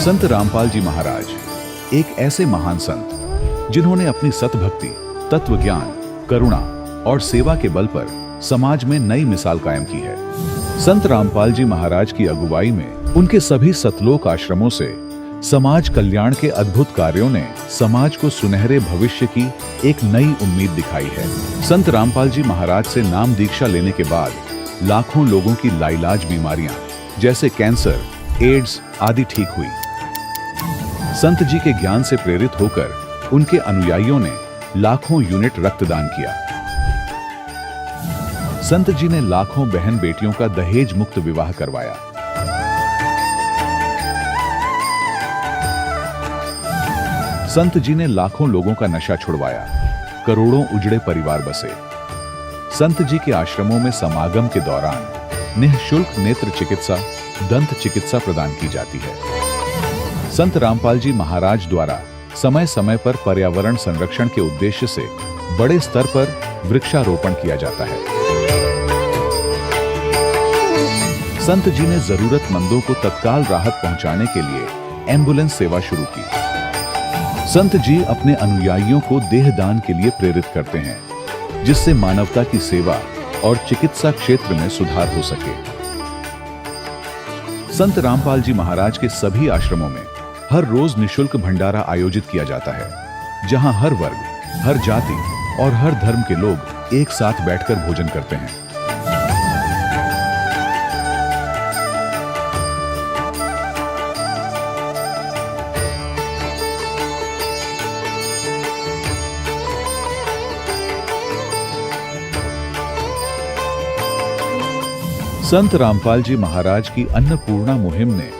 संत रामपाल जी महाराज एक ऐसे महान संत जिन्होंने अपनी सतभक्ति, तत्व ज्ञान, करुणा और सेवा के बल पर समाज में नई मिसाल कायम की है। संत रामपाल जी महाराज की अगुवाई में उनके सभी सतलोक आश्रमों से समाज कल्याण के अद्भुत कार्यों ने समाज को सुनहरे भविष्य की एक नई उम्मीद दिखाई है। संत रामपाल जी महाराज से नाम दीक्षा लेने के बाद लाखों लोगों की लाइलाज बीमारियां जैसे कैंसर, एड्स आदि ठीक हुई। संत जी के ज्ञान से प्रेरित होकर उनके अनुयायियों ने लाखों यूनिट रक्तदान किया। संत जी ने लाखों बहन बेटियों का दहेज मुक्त विवाह करवाया। संत जी ने लाखों लोगों का नशा छुड़वाया, करोड़ों उजड़े परिवार बसे। संत जी के आश्रमों में समागम के दौरान निःशुल्क नेत्र चिकित्सा, दंत चिकित्सा प्रदान की जाती है। संत रामपाल जी महाराज द्वारा समय समय पर पर्यावरण संरक्षण के उद्देश्य से बड़े स्तर पर वृक्षारोपण किया जाता है। संत जी ने जरूरतमंदों को तत्काल राहत पहुंचाने के लिए एम्बुलेंस सेवा शुरू की। संत जी अपने अनुयायियों को देहदान के लिए प्रेरित करते हैं, जिससे मानवता की सेवा और चिकित्सा क्षेत्र में सुधार हो सके। संत रामपाल जी महाराज के सभी आश्रमों में हर रोज निःशुल्क भंडारा आयोजित किया जाता है, जहां हर वर्ग, हर जाति और हर धर्म के लोग एक साथ बैठकर भोजन करते हैं। संत रामपाल जी महाराज की अन्नपूर्णा मुहिम ने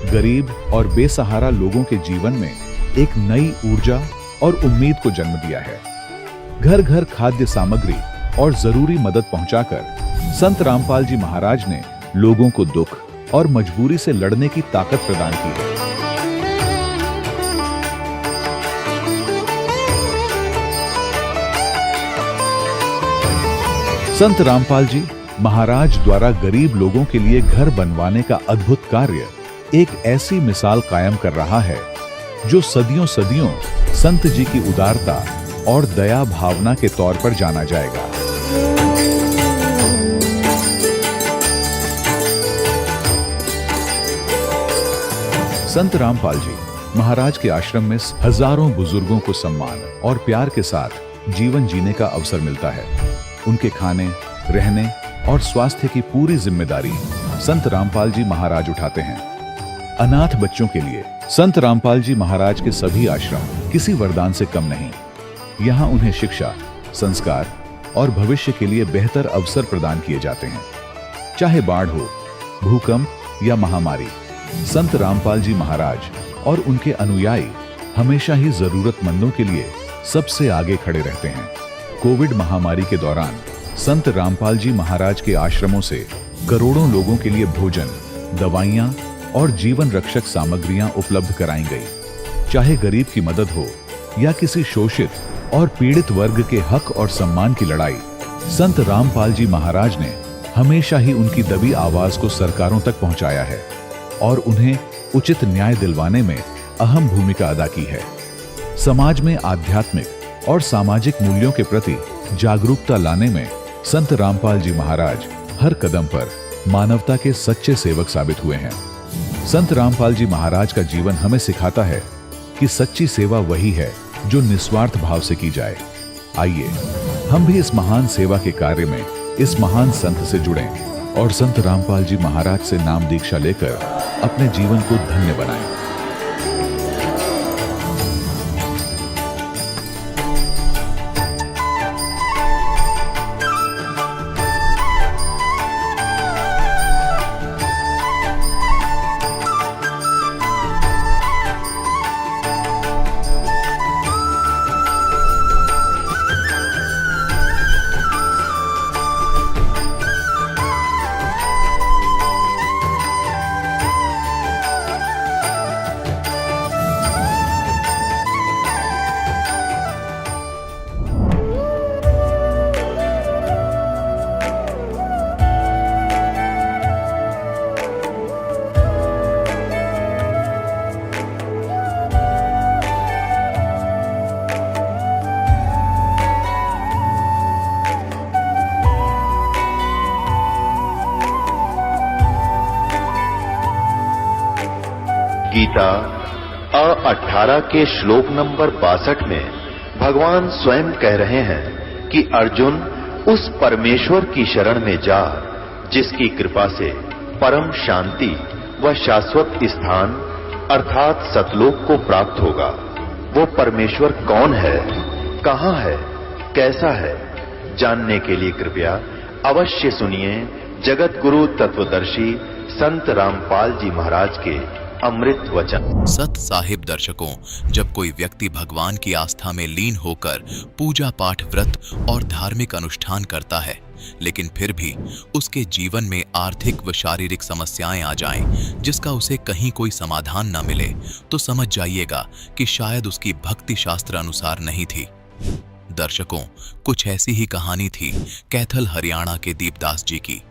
गरीब और बेसहारा लोगों के जीवन में एक नई ऊर्जा और उम्मीद को जन्म दिया है। घर घर खाद्य सामग्री और जरूरी मदद पहुंचाकर संत रामपाल जी महाराज ने लोगों को दुख और मजबूरी से लड़ने की ताकत प्रदान की है। संत रामपाल जी महाराज द्वारा गरीब लोगों के लिए घर बनवाने का अद्भुत कार्य एक ऐसी मिसाल कायम कर रहा है जो सदियों सदियों संत जी की उदारता और दया भावना के तौर पर जाना जाएगा। संत रामपाल जी महाराज के आश्रम में हजारों बुजुर्गों को सम्मान और प्यार के साथ जीवन जीने का अवसर मिलता है। उनके खाने, रहने और स्वास्थ्य की पूरी जिम्मेदारी संत रामपाल जी महाराज उठाते हैं। अनाथ बच्चों के लिए संत रामपाल जी महाराज के सभी आश्रम किसी वरदान से कम नहीं। यहाँ उन्हें शिक्षा, संस्कार और भविष्य के लिए बेहतर अवसर प्रदान किए जाते हैं। चाहे बाढ़ हो, भूकंप या महामारी, संत रामपाल जी महाराज और उनके अनुयायी हमेशा ही जरूरतमंदों के लिए सबसे आगे खड़े रहते हैं। कोविड महामारी के दौरान संत रामपाल जी महाराज के आश्रमों से करोड़ों लोगों के लिए भोजन, दवाइयां और जीवन रक्षक सामग्रियां उपलब्ध कराई गई। चाहे गरीब की मदद हो या किसी शोषित और पीड़ित वर्ग के हक और सम्मान की लड़ाई, संत रामपाल जी महाराज ने हमेशा ही उनकी दबी आवाज को सरकारों तक पहुंचाया है और उन्हें उचित न्याय दिलवाने में अहम भूमिका अदा की है। समाज में आध्यात्मिक और सामाजिक मूल्यों के प्रति जागरूकता लाने में संत रामपाल जी महाराज हर कदम पर मानवता के सच्चे सेवक साबित हुए हैं। संत रामपाल जी महाराज का जीवन हमें सिखाता है कि सच्ची सेवा वही है जो निस्वार्थ भाव से की जाए। आइए हम भी इस महान सेवा के कार्य में इस महान संत से जुड़ें और संत रामपाल जी महाराज से नाम दीक्षा लेकर अपने जीवन को धन्य बनाएं। गीता 18 के श्लोक नंबर 62 में भगवान स्वयं कह रहे हैं कि अर्जुन उस परमेश्वर की शरण में जा जिसकी कृपा से परम शांति व शाश्वत स्थान अर्थात सतलोक को प्राप्त होगा। वो परमेश्वर कौन है, कहां है, कैसा है, जानने के लिए कृपया अवश्य सुनिए जगत गुरु तत्वदर्शी संत रामपाल जी महाराज के अमृत वचन। सत साहिब दर्शकों, जब कोई व्यक्ति भगवान की आस्था में लीन होकर पूजा पाठ, व्रत और धार्मिक अनुष्ठान करता है, लेकिन फिर भी उसके जीवन में आर्थिक व शारीरिक समस्याएं आ जाएं, जिसका उसे कहीं कोई समाधान न मिले, तो समझ जाइएगा कि शायद उसकी भक्ति शास्त्र अनुसार नहीं थी। दर्शकों, कुछ ऐसी ही कहानी थी कैथल हरियाणा के दीपदास जी की।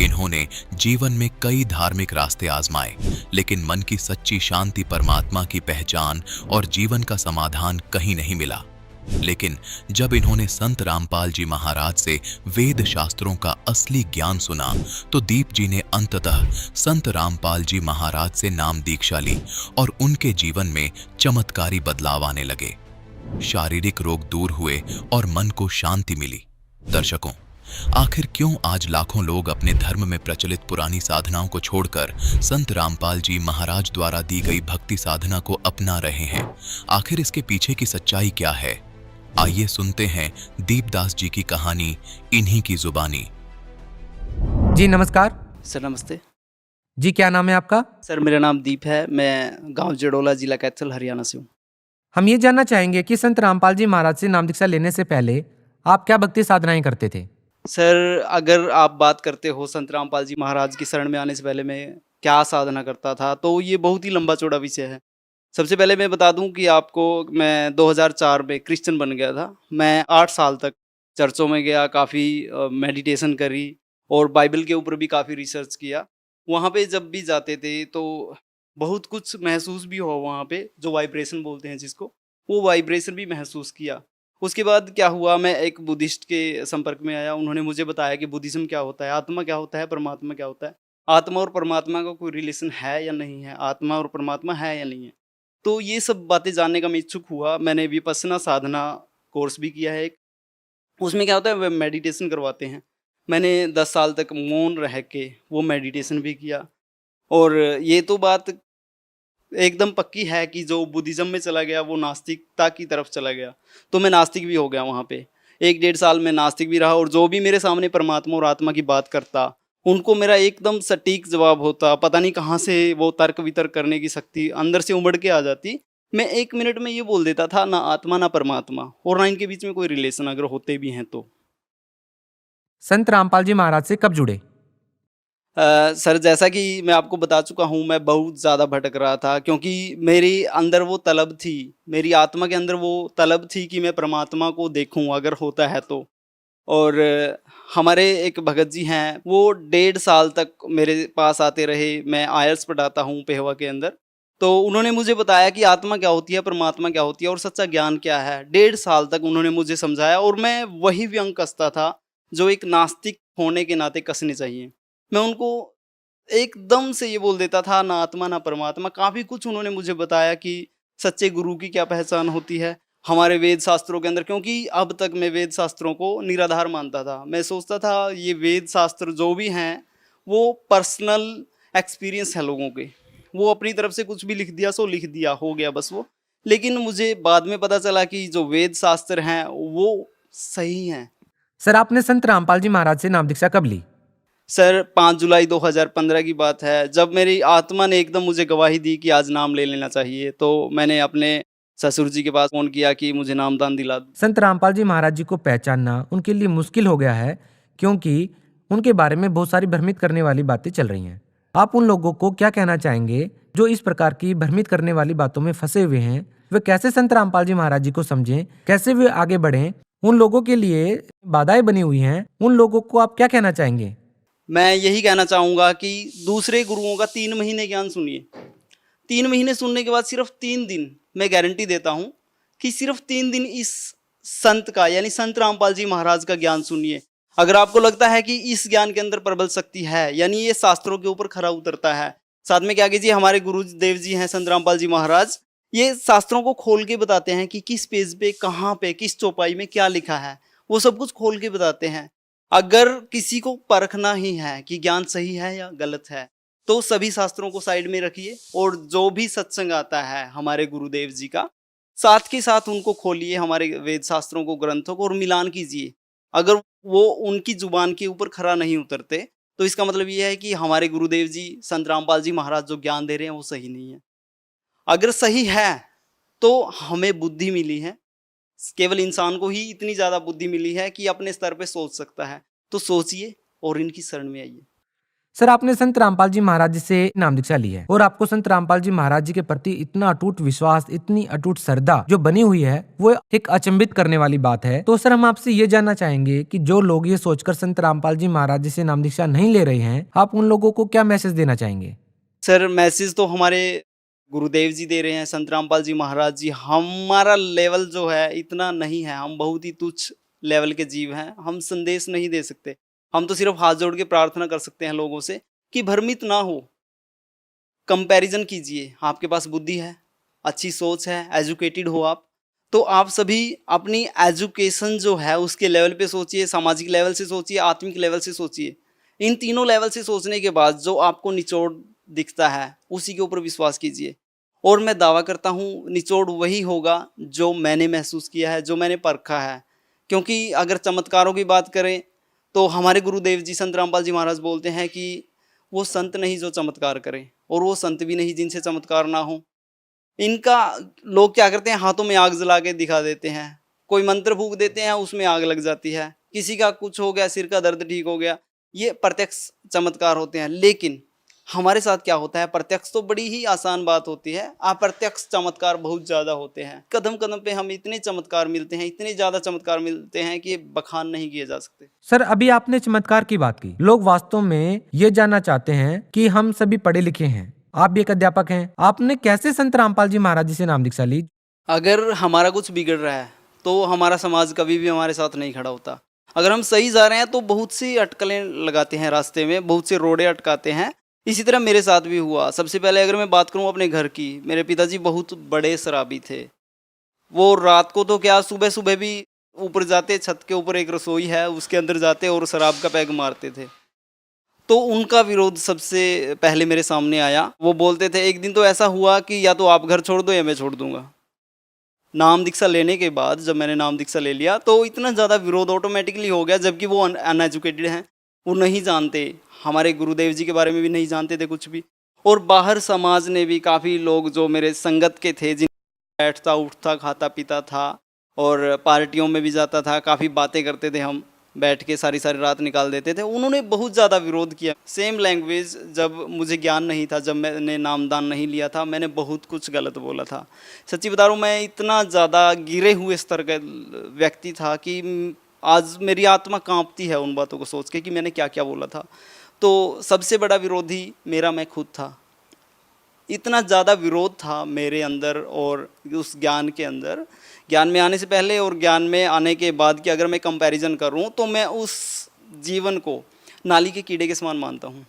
इन्होंने जीवन में कई धार्मिक रास्ते आजमाए, लेकिन मन की सच्ची शांति, परमात्मा की पहचान और जीवन का समाधान कहीं नहीं मिला। लेकिन जब इन्होंने संत रामपाल जी महाराज से वेद शास्त्रों का असली ज्ञान सुना, तो दीप जी ने अंततः संत रामपाल जी महाराज से नाम दीक्षा ली और उनके जीवन में चमत्कारी बदलाव आने लगे। शारीरिक रोग दूर हुए और मन को शांति मिली। दर्शकों, आखिर क्यों आज लाखों लोग अपने धर्म में प्रचलित पुरानी साधनाओं को छोड़कर संत रामपाल जी महाराज द्वारा दी गई भक्ति साधना को अपना रहे हैं? आखिर इसके पीछे की सच्चाई क्या है? आइए सुनते हैं दीपदास जी की कहानी इन्हीं की जुबानी। जी नमस्कार सर। नमस्ते जी, क्या नाम है आपका? सर, मेरा नाम दीप है। मैं गांव जड़ोला, जिला कैथल, हरियाणा से हूँ। हम ये जानना चाहेंगे कि संत रामपाल जी महाराज से नाम दीक्षा लेने से पहले आप क्या भक्ति साधनाएं करते थे? सर, अगर आप बात करते हो संत रामपाल जी महाराज की शरण में आने से पहले मैं क्या साधना करता था, तो ये बहुत ही लंबा चौड़ा विषय है। सबसे पहले मैं बता दूं कि आपको, मैं 2004 में क्रिश्चियन बन गया था। मैं 8 साल तक चर्चों में गया, काफ़ी मेडिटेशन करी और बाइबल के ऊपर भी काफ़ी रिसर्च किया। वहाँ पे जब भी जाते थे तो बहुत कुछ महसूस भी हुआ वहाँ पे, जो वाइब्रेशन बोलते हैं जिसको, वो वाइब्रेशन भी महसूस किया। उसके बाद क्या हुआ, मैं एक बुद्धिस्ट के संपर्क में आया। उन्होंने मुझे बताया कि बुद्धिज्म क्या होता है, आत्मा क्या होता है, परमात्मा क्या होता है, आत्मा और परमात्मा का कोई रिलेशन है या नहीं है, आत्मा और परमात्मा है या नहीं है। तो ये सब बातें जानने का मैं इच्छुक हुआ। मैंने विपश्यना साधना कोर्स भी किया है एक। उसमें क्या होता है, वे मेडिटेशन करवाते हैं। मैंने 10 साल तक मौन रह के वो मेडिटेशन भी किया। और ये तो बात एकदम पक्की है कि जो बुद्धिज्म में चला गया वो नास्तिकता की तरफ चला गया, तो मैं नास्तिक भी हो गया वहाँ पे। 1-1.5 साल में नास्तिक भी रहा, और जो भी मेरे सामने परमात्मा और आत्मा की बात करता, उनको मेरा एकदम सटीक जवाब होता। पता नहीं कहाँ से वो तर्क वितर्क करने की शक्ति अंदर से उमड़ के आ जाती। मैं 1 मिनट में ये बोल देता था, ना आत्मा ना परमात्मा, और ना इनके बीच में कोई रिलेशन अगर होते भी हैं तो। संत रामपाल जी महाराज से कब जुड़े? सर, जैसा कि मैं आपको बता चुका हूँ, मैं बहुत ज़्यादा भटक रहा था, क्योंकि मेरी अंदर वो तलब थी, मेरी आत्मा के अंदर वो तलब थी कि मैं परमात्मा को देखूँ अगर होता है तो। और हमारे एक भगत जी हैं, वो 1.5 साल तक मेरे पास आते रहे। मैं आयल्स पढ़ाता हूँ पेहवा के अंदर। तो उन्होंने मुझे बताया कि आत्मा क्या होती है, परमात्मा क्या होती है और सच्चा ज्ञान क्या है। 1.5 साल तक उन्होंने मुझे समझाया, और मैं वही व्यंग कसता था जो एक नास्तिक होने के नाते कसने चाहिए। मैं उनको एकदम से ये बोल देता था, ना आत्मा ना परमात्मा। काफ़ी कुछ उन्होंने मुझे बताया कि सच्चे गुरु की क्या पहचान होती है हमारे वेद शास्त्रों के अंदर, क्योंकि अब तक मैं वेद शास्त्रों को निराधार मानता था। मैं सोचता था ये वेद शास्त्र जो भी हैं वो पर्सनल एक्सपीरियंस है लोगों के, वो अपनी तरफ से कुछ भी लिख दिया सो लिख दिया, हो गया बस वो। लेकिन मुझे बाद में पता चला कि जो वेद शास्त्र हैं वो सही हैं। सर, आपने संत रामपाल जी महाराज से नाम दीक्षा कब ली? सर, 5 जुलाई 2015 की बात है, जब मेरी आत्मा ने एकदम मुझे गवाही दी कि आज नाम ले लेना चाहिए। तो मैंने अपने ससुर जी के पास फोन किया कि मुझे नामदान दिला दो। संत रामपाल जी महाराज जी को पहचानना उनके लिए मुश्किल हो गया है, क्योंकि उनके बारे में बहुत सारी भ्रमित करने वाली बातें चल रही हैं। आप उन लोगों को क्या कहना चाहेंगे जो इस प्रकार की भ्रमित करने वाली बातों में फंसे हुए हैं? वे कैसे संत रामपाल जी महाराज जी को समझें, कैसे वे आगे बढ़ें? उन लोगों के लिए बाधाएं बनी हुई हैं, उन लोगों को आप क्या कहना चाहेंगे? मैं यही कहना चाहूँगा कि दूसरे गुरुओं का 3 महीने ज्ञान सुनिए। 3 महीने सुनने के बाद सिर्फ 3 दिन, मैं गारंटी देता हूँ कि सिर्फ 3 दिन इस संत का, यानी संत रामपाल जी महाराज का ज्ञान सुनिए। अगर आपको लगता है कि इस ज्ञान के अंदर प्रबल शक्ति है, यानी ये शास्त्रों के ऊपर खरा उतरता है, साथ में क्या कीजिए, हमारे गुरुदेव जी हैं संत रामपाल जी महाराज, ये शास्त्रों को खोल के बताते हैं कि किस पेज पे, कहाँ पे, किस चौपाई में क्या लिखा है, वो सब कुछ खोल के बताते हैं। अगर किसी को परखना ही है कि ज्ञान सही है या गलत है, तो सभी शास्त्रों को साइड में रखिए और जो भी सत्संग आता है हमारे गुरुदेव जी का, साथ के साथ उनको खोलिए, हमारे वेद शास्त्रों को, ग्रंथों को, और मिलान कीजिए। अगर वो उनकी जुबान के ऊपर खरा नहीं उतरते, तो इसका मतलब ये है कि हमारे गुरुदेव जी संत रामपाल जी महाराज जो ज्ञान दे रहे हैं वो सही नहीं है। अगर सही है तो हमें बुद्धि मिली है, केवल इंसान को ही इतनी ज्यादा बुद्धि मिली है कि अपने स्तर पे सोच सकता है। तो सोचिए और इनकी शरण में आइए। सर, आपने संत रामपाल जी महाराज जी से नाम दीक्षा ली है और आपको संत रामपाल जी महाराज जी के प्रति इतना अटूट विश्वास, इतनी अटूट श्रद्धा जो बनी हुई है, वो एक अचंभित करने वाली बात है। तो सर, हम आपसे ये जानना चाहेंगे कि जो लोग ये सोचकर संत रामपाल जी महाराज जी से नाम दीक्षा नहीं ले रहे हैं, आप उन लोगों को क्या मैसेज देना चाहेंगे? सर, मैसेज तो हमारे गुरुदेव जी दे रहे हैं, संत रामपाल जी महाराज जी। हमारा लेवल जो है इतना नहीं है, हम बहुत ही तुच्छ लेवल के जीव हैं, हम संदेश नहीं दे सकते। हम तो सिर्फ हाथ जोड़ के प्रार्थना कर सकते हैं लोगों से कि भ्रमित ना हो, कंपैरिजन कीजिए। आपके पास बुद्धि है, अच्छी सोच है, एजुकेटेड हो आप, तो आप सभी अपनी एजुकेशन जो है उसके लेवल पे सोचिए, सामाजिक लेवल से सोचिए, आत्मिक लेवल से सोचिए। इन तीनों लेवल से सोचने के बाद जो आपको निचोड़ दिखता है उसी के ऊपर विश्वास कीजिए। और मैं दावा करता हूँ निचोड़ वही होगा जो मैंने महसूस किया है, जो मैंने परखा है। क्योंकि अगर चमत्कारों की बात करें तो हमारे गुरुदेव जी संत रामपाल जी महाराज बोलते हैं कि वो संत नहीं जो चमत्कार करें, और वो संत भी नहीं जिनसे चमत्कार ना हो। इनका लोग क्या करते हैं, हाथों में आग जला के दिखा देते हैं, कोई मंत्र फूंक देते हैं, उसमें आग लग जाती है, किसी का कुछ हो गया, सिर का दर्द ठीक हो गया, ये प्रत्यक्ष चमत्कार होते हैं। लेकिन हमारे साथ क्या होता है, प्रत्यक्ष तो बड़ी ही आसान बात होती है, अप्रत्यक्ष चमत्कार बहुत ज्यादा होते हैं। कदम कदम पे हमें इतने चमत्कार मिलते हैं, इतने ज्यादा चमत्कार मिलते हैं कि बखान नहीं किए जा सकते। सर, अभी आपने चमत्कार की बात की। लोग वास्तव में ये जानना चाहते हैं कि हम सभी पढ़े लिखे हैं, आप भी एक अध्यापक हैं, आपने कैसे संत रामपाल जी महाराज जी से नाम दीक्षा ली? अगर हमारा कुछ बिगड़ रहा है तो हमारा समाज कभी भी हमारे साथ नहीं खड़ा होता। अगर हम सही जा रहे हैं तो बहुत सी अटकलें लगाते हैं रास्ते में, बहुत से रोड़े अटकाते हैं। इसी तरह मेरे साथ भी हुआ। सबसे पहले अगर मैं बात करूं अपने घर की, मेरे पिताजी बहुत बड़े शराबी थे। वो रात को तो क्या, सुबह सुबह भी ऊपर जाते, छत के ऊपर एक रसोई है उसके अंदर जाते और शराब का पैग मारते थे। तो उनका विरोध सबसे पहले मेरे सामने आया। वो बोलते थे, एक दिन तो ऐसा हुआ कि या तो आप घर छोड़ दो या मैं छोड़ दूंगा। नाम दीक्षा लेने के बाद जब मैंने नाम दीक्षा ले लिया तो इतना ज़्यादा विरोध ऑटोमेटिकली हो गया, जबकि वो अनएजुकेटेड हैं, वो नहीं जानते, हमारे गुरुदेव जी के बारे में भी नहीं जानते थे कुछ भी। और बाहर समाज ने भी काफ़ी लोग जो मेरे संगत के थे, जिन बैठता उठता खाता पीता था और पार्टियों में भी जाता था, काफ़ी बातें करते थे, हम बैठ के सारी सारी रात निकाल देते थे, उन्होंने बहुत ज़्यादा विरोध किया। सेम लैंग्वेज, जब मुझे ज्ञान नहीं था, जब मैंने नामदान नहीं लिया था, मैंने बहुत कुछ गलत बोला था। सच्ची बता रहा हूँ, मैं इतना ज़्यादा गिरे हुए स्तर का व्यक्ति था कि आज मेरी आत्मा कांपती है उन बातों को सोच के कि मैंने क्या क्या बोला था। तो सबसे बड़ा विरोधी मेरा मैं खुद था। इतना ज़्यादा विरोध था मेरे अंदर और उस ज्ञान के अंदर, ज्ञान में आने से पहले और ज्ञान में आने के बाद की अगर मैं कंपैरिजन करूं तो मैं उस जीवन को नाली के कीड़े के समान मानता हूं।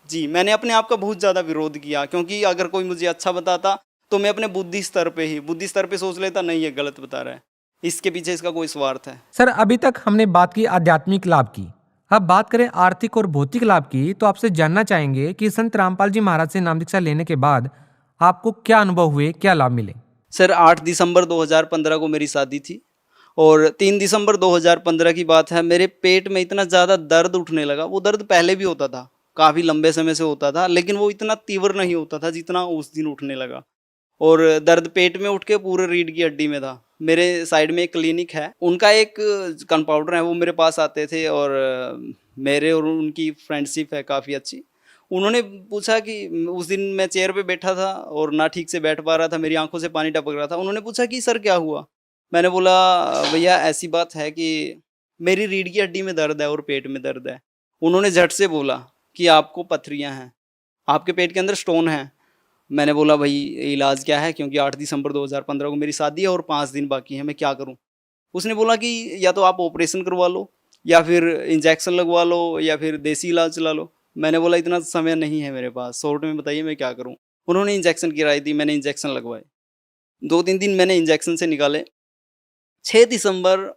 जी, मैंने अपने आप का बहुत ज़्यादा विरोध किया, क्योंकि अगर कोई मुझे अच्छा बताता तो मैं अपने बुद्धि स्तर पे सोच लेता, नहीं ये गलत बता रहा है, इसके पीछे इसका कोई स्वार्थ है। सर, अभी तक हमने बात की आध्यात्मिक लाभ की, अब बात करें आर्थिक और भौतिक लाभ की। तो आपसे जानना चाहेंगे कि संत रामपाल जी महाराज से नाम दीक्षा लेने के बाद आपको क्या अनुभव हुए, क्या लाभ मिले? सर, 8 दिसंबर 2015 को मेरी शादी थी और 3 दिसंबर 2015 की बात है, मेरे पेट में इतना ज़्यादा दर्द उठने लगा। वो दर्द पहले भी होता था, काफ़ी लंबे समय से होता था, लेकिन वो इतना तीव्र नहीं होता था जितना उस दिन उठने लगा। और दर्द पेट में उठ के पूरे रीढ़ की हड्डी में था। मेरे साइड में एक क्लिनिक है, उनका एक कंपाउंडर है, वो मेरे पास आते थे और मेरे और उनकी फ्रेंडशिप है काफ़ी अच्छी। उन्होंने पूछा कि उस दिन मैं चेयर पे बैठा था और ना ठीक से बैठ पा रहा था, मेरी आंखों से पानी टपक रहा था। उन्होंने पूछा कि सर क्या हुआ? मैंने बोला, भैया ऐसी बात है कि मेरी रीढ़ की हड्डी में दर्द है और पेट में दर्द है। उन्होंने झट से बोला कि आपको पथरियाँ हैं, आपके पेट के अंदर स्टोन है। मैंने बोला, भाई इलाज क्या है, क्योंकि 8 दिसंबर 2015 को मेरी शादी है और 5 दिन बाकी हैं, मैं क्या करूं? उसने बोला कि या तो आप ऑपरेशन करवा लो या फिर इंजेक्शन लगवा लो या फिर देसी इलाज चला लो। मैंने बोला इतना समय नहीं है मेरे पास, शॉर्ट में बताइए मैं क्या करूँ। उन्होंने इंजेक्शन की राय दी, मैंने इंजेक्शन लगवाए। 2-3 दिन मैंने इंजेक्शन से निकाले। 6 दिसंबर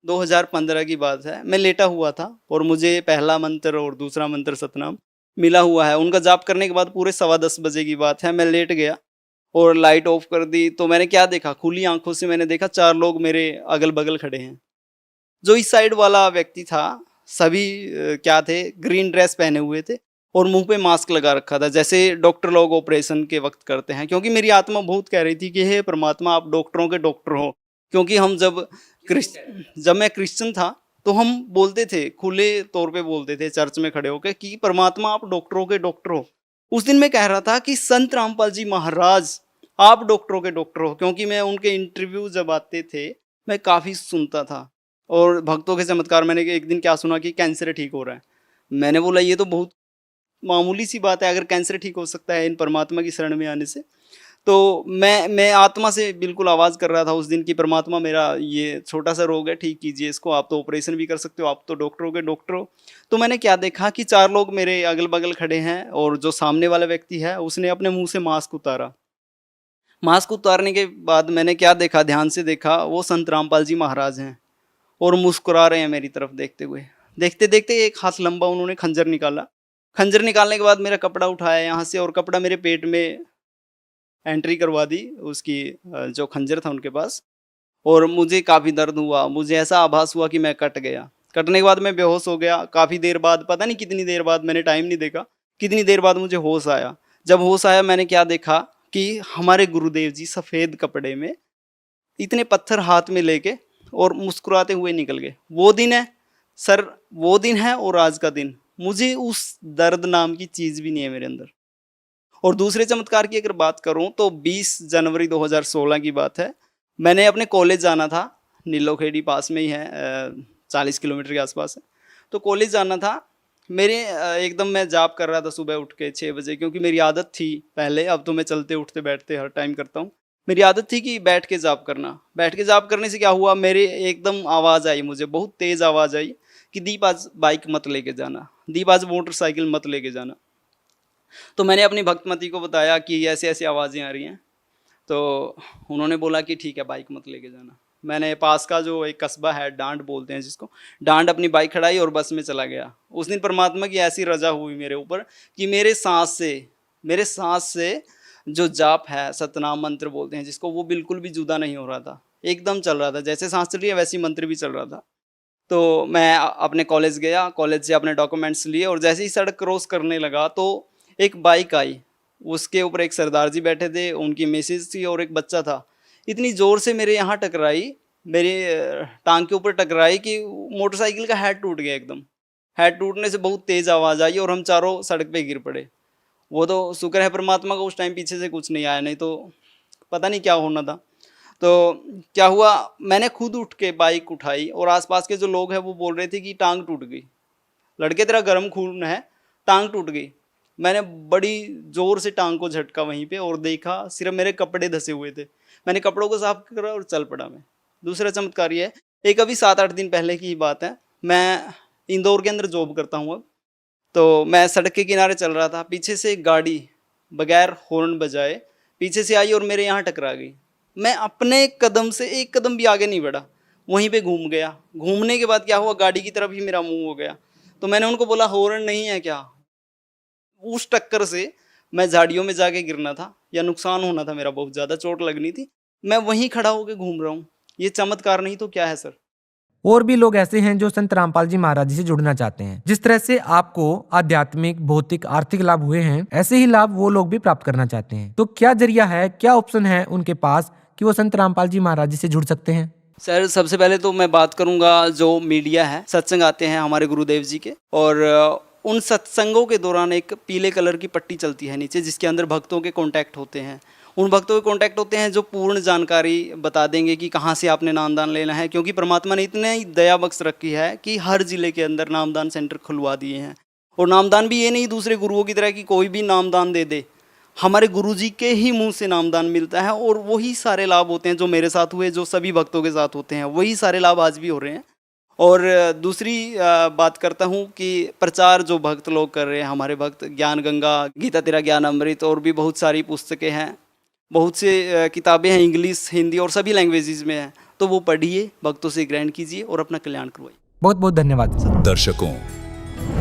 2015 की बात है, मैं लेटा हुआ था और मुझे पहला मंत्र और दूसरा मंत्र सतनाम मिला हुआ है। उनका जाप करने के बाद पूरे 10:15 बजे की बात है, मैं लेट गया और लाइट ऑफ कर दी। तो मैंने क्या देखा, खुली आंखों से मैंने देखा 4 लोग मेरे अगल-बगल खड़े हैं। जो इस साइड वाला व्यक्ति था, सभी क्या थे, ग्रीन ड्रेस पहने हुए थे और मुंह पे मास्क लगा रखा था, जैसे डॉक्टर लोग ऑपरेशन के वक्त करते हैं। क्योंकि मेरी आत्मा बहुत कह रही थी कि हे परमात्मा, आप डॉक्टरों के डॉक्टर हो। क्योंकि हम जब मैं क्रिश्चियन था तो हम बोलते थे, खुले तौर पे बोलते थे चर्च में खड़े होकर कि परमात्मा आप डॉक्टरों के डॉक्टर हो। उस दिन मैं कह रहा था कि संत रामपाल जी महाराज आप डॉक्टरों के डॉक्टर हो। क्योंकि मैं उनके इंटरव्यू जब आते थे मैं काफ़ी सुनता था और भक्तों के चमत्कार। मैंने एक दिन क्या सुना कि कैंसर ठीक हो रहा है। मैंने बोला ये तो बहुत मामूली सी बात है, अगर कैंसर ठीक हो सकता है इन परमात्मा की शरण में आने से। तो मैं आत्मा से बिल्कुल आवाज़ कर रहा था उस दिन कि परमात्मा मेरा ये छोटा सा रोग है, ठीक कीजिए इसको, आप तो ऑपरेशन भी कर सकते हो, आप तो डॉक्टरों के डॉक्टर हो। तो मैंने क्या देखा कि 4 लोग मेरे अगल बगल खड़े हैं और जो सामने वाला व्यक्ति है उसने अपने मुंह से मास्क उतारा। मास्क उतारने के बाद मैंने क्या देखा, ध्यान से देखा, वो संत रामपाल जी महाराज हैं और मुस्कुरा रहे हैं मेरी तरफ देखते हुए। देखते देखते एक हाथ लंबा उन्होंने खंजर निकाला। खंजर निकालने के बाद मेरा कपड़ा उठाया यहाँ से और कपड़ा मेरे पेट में एंट्री करवा दी उसकी, जो खंजर था उनके पास। और मुझे काफ़ी दर्द हुआ, मुझे ऐसा आभास हुआ कि मैं कट गया। कटने के बाद मैं बेहोश हो गया। काफ़ी देर बाद, पता नहीं कितनी देर बाद, मैंने टाइम नहीं देखा, कितनी देर बाद मुझे होश आया। जब होश आया मैंने क्या देखा कि हमारे गुरुदेव जी सफ़ेद कपड़े में इतने पत्थर हाथ में लेके और मुस्कुराते हुए निकल गए। वो दिन है सर, वो दिन है और आज का दिन, मुझे उस दर्द नाम की चीज़ भी नहीं है मेरे अंदर। और दूसरे चमत्कार की अगर बात करूं तो 20 जनवरी 2016 की बात है। मैंने अपने कॉलेज जाना था, नीलोखेड़ी पास में ही है, 40 किलोमीटर के आसपास है। तो कॉलेज जाना था मेरे, एकदम मैं जाप कर रहा था सुबह उठ के 6 बजे, क्योंकि मेरी आदत थी पहले, अब तो मैं चलते उठते बैठते हर टाइम करता हूँ। मेरी आदत थी कि बैठ के जाप करना। बैठ के जाप करने से क्या हुआ, मेरे एकदम आवाज़ आई, मुझे बहुत तेज़ आवाज़ आई कि दीप आज बाइक मत लेके जाना, दीप आज मोटरसाइकिल मत लेके जाना। तो मैंने अपनी भक्तमती को बताया कि ऐसे ऐसी आवाज़ें आ रही हैं। तो उन्होंने बोला कि ठीक है बाइक मत लेके जाना। मैंने पास का जो एक कस्बा है, डांड बोलते हैं जिसको, डांड अपनी बाइक खड़ाई और बस में चला गया। उस दिन परमात्मा की ऐसी रजा हुई मेरे ऊपर कि मेरे सांस से जो जाप है, सतनाम मंत्र बोलते हैं जिसको, वो बिल्कुल भी जुदा नहीं हो रहा था, एकदम चल रहा था। जैसे सांस चल रही है वैसी मंत्र भी चल रहा था। तो मैं अपने कॉलेज गया, कॉलेज से अपने डॉक्यूमेंट्स लिए और जैसे ही सड़क क्रॉस करने लगा तो एक बाइक आई, उसके ऊपर एक सरदार जी बैठे थे, उनकी मिसेज थी और एक बच्चा था। इतनी ज़ोर से मेरे यहाँ टकराई, मेरे टांग के ऊपर टकराई कि मोटरसाइकिल का हेड टूट गया एकदम। हेड टूटने से बहुत तेज़ आवाज़ आई और हम चारों सड़क पे गिर पड़े। वो तो शुक्र है परमात्मा का उस टाइम पीछे से कुछ नहीं आया, नहीं तो पता नहीं क्या होना था। तो क्या हुआ, मैंने खुद उठ के बाइक उठाई और आसपास के जो लोग हैं वो बोल रहे थे कि टांग टूट गई, लड़के तेरा गर्म खून है, टांग टूट गई। मैंने बड़ी ज़ोर से टांग को झटका वहीं पे और देखा सिर्फ मेरे कपड़े धसे हुए थे। मैंने कपड़ों को साफ करा और चल पड़ा मैं। दूसरा चमत्कार ये है, एक अभी 7-8 दिन पहले की बात है, मैं इंदौर के अंदर जॉब करता हूँ अब। तो मैं सड़क के किनारे चल रहा था, पीछे से एक गाड़ी बगैर हॉर्न बजाए पीछे से आई और मेरे यहाँ टकरा गई। मैं अपने कदम से एक कदम भी आगे नहीं बढ़ा, वहीं पे घूम गया। घूमने के बाद क्या हुआ, गाड़ी की तरफ ही मेरा मुंह हो गया। तो मैंने उनको बोला हॉर्न नहीं है क्या। उस टक्कर से मैं झाड़ियों में जाके गिरना था या नुकसान होना था, मेरा बहुत ज़्यादा चोट लगनी थी। मैं वहीं खड़ा होकर घूम रहा हूँ। ये चमत्कार नहीं तो क्या है सर। और भी लोग ऐसे हैं जो संत रामपाल जी महाराज जी से जुड़ना चाहते हैं। जिस तरह से आपको आध्यात्मिक, भौतिक, आर्थिक लाभ हुए हैं, ऐसे ही लाभ वो लोग भी प्राप्त करना चाहते हैं। तो क्या जरिया है, क्या ऑप्शन है उनके पास कि वो संत रामपाल जी महाराज जी से जुड़ सकते हैं? सर सबसे पहले तो मैं बात करूंगा, जो मीडिया है, सत्संग आते हैं हमारे गुरुदेव जी के, और उन सत्संगों के दौरान एक पीले कलर की पट्टी चलती है नीचे, जिसके अंदर भक्तों के कॉन्टैक्ट होते हैं। उन भक्तों के कॉन्टैक्ट होते हैं जो पूर्ण जानकारी बता देंगे कि कहाँ से आपने नामदान लेना है। क्योंकि परमात्मा ने इतने ही दया बख्श रखी है कि हर जिले के अंदर नामदान सेंटर खुलवा दिए हैं। और नामदान भी ये नहीं दूसरे गुरुओं की तरह कि कोई भी नामदान दे दे, हमारे गुरुजी के ही मुंह से नामदान मिलता है। और वही सारे लाभ होते हैं जो मेरे साथ हुए, जो सभी भक्तों के साथ होते हैं, वही सारे लाभ आज भी हो रहे हैं। और दूसरी बात करता हूँ कि प्रचार जो भक्त लोग कर रहे हैं, हमारे भक्त, ज्ञान गंगा, गीता तेरा ज्ञान अमृत और भी बहुत सारी पुस्तकें हैं, बहुत से किताबें हैं, इंग्लिश, हिंदी और सभी लैंग्वेजेस में हैं, तो वो पढ़िए, भक्तों से ग्रहण कीजिए और अपना कल्याण करवाइए। बहुत बहुत धन्यवाद सर। दर्शकों,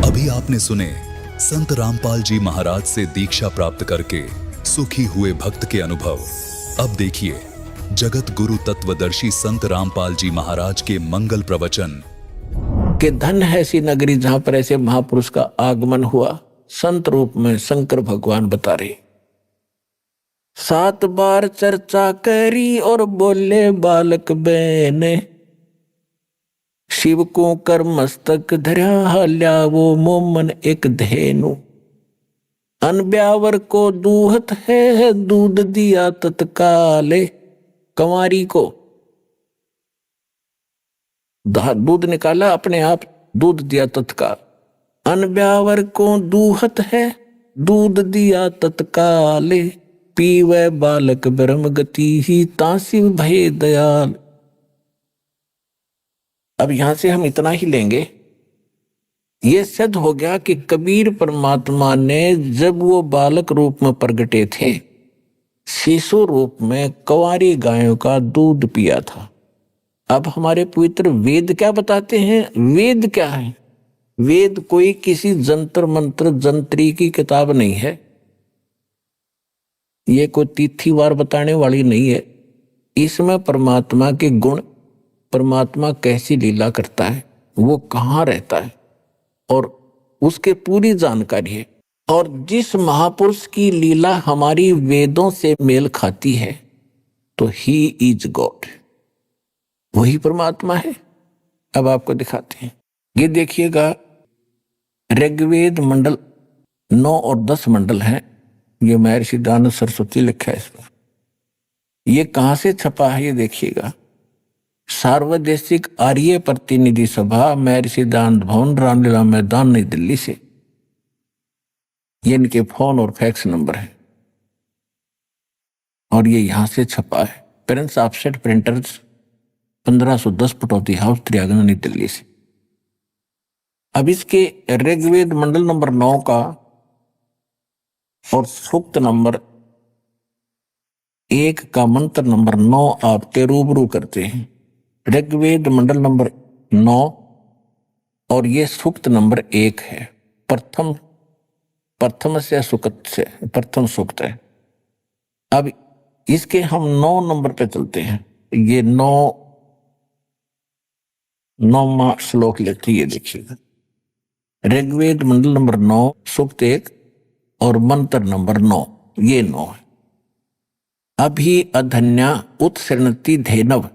अभी आपने सुने संत रामपाल जी महाराज से दीक्षा प्राप्त करके सुखी हुए भक्त के अनुभव। अब देखिए जगत गुरु तत्वदर्शी संत रामपाल जी महाराज के मंगल प्रवचन। कि धन है ऐसी नगरी जहां पर ऐसे महापुरुष का आगमन हुआ। संत रूप में शंकर भगवान बता रहे, 7 बार चर्चा करी और बोले बालक बहने, शिव को कर मस्तक धरा हाल्या वो मोमन एक धेनु, अनब्यावर को दूहत है दूध दिया तत्काले, कंवारी को दूध निकाला अपने आप, दूध दिया तत्काल, अनब्यावर को दूहत है दूध दिया तत्काले, पीवे बालक ब्रह्म गति ही तासिव भय दयाल। अब यहां से हम इतना ही लेंगे। ये सिद्ध हो गया कि कबीर परमात्मा ने जब वो बालक रूप में प्रगटे थे, शिशु रूप में कंवारी गायों का दूध पिया था। अब हमारे पवित्र वेद क्या बताते हैं? वेद क्या है? वेद कोई किसी जंतर मंत्र जंत्री की किताब नहीं है, ये कोई तिथिवार बताने वाली नहीं है। इसमें परमात्मा के गुण, परमात्मा कैसी लीला करता है, वो कहाँ रहता है, और उसके पूरी जानकारी है। और जिस महापुरुष की लीला हमारी वेदों से मेल खाती है तो ही इज गॉड, वही परमात्मा है। अब आपको दिखाते हैं, ये देखिएगा ऋग्वेद मंडल 9 और 10 मंडल हैं। ये महर्षि दानव सरस्वती लिखा है इसमें। ये कहां से छपा है ये देखिएगा, सार्वदेशिक आर्य प्रतिनिधि सभा, महर्षि दानव भवन, रामलीला मैदान, नई दिल्ली से। ये इनके फोन और फैक्स नंबर है और ये यहां से छपा है। Prince offset printers, 1510 Pataudi house, त्रियागन, नई दिल्ली से। अब इसके ऋग्वेद मंडल नंबर 9 का और सूक्त नंबर 1 का मंत्र नंबर 9 आपके रूबरू करते हैं। ऋग्वेद मंडल नंबर 9 और ये सूक्त नंबर 1 है। प्रथम से सुक्त से प्रथम सूक्त है। अब इसके हम 9 नंबर पे चलते हैं। ये 9वां श्लोक लेते, ये देखिएगा ऋग्वेद मंडल नंबर 9 सूक्त 1 और मंत्र नंबर 9, ये 9 है। अभी अधन्या उत्सृणति धेनव,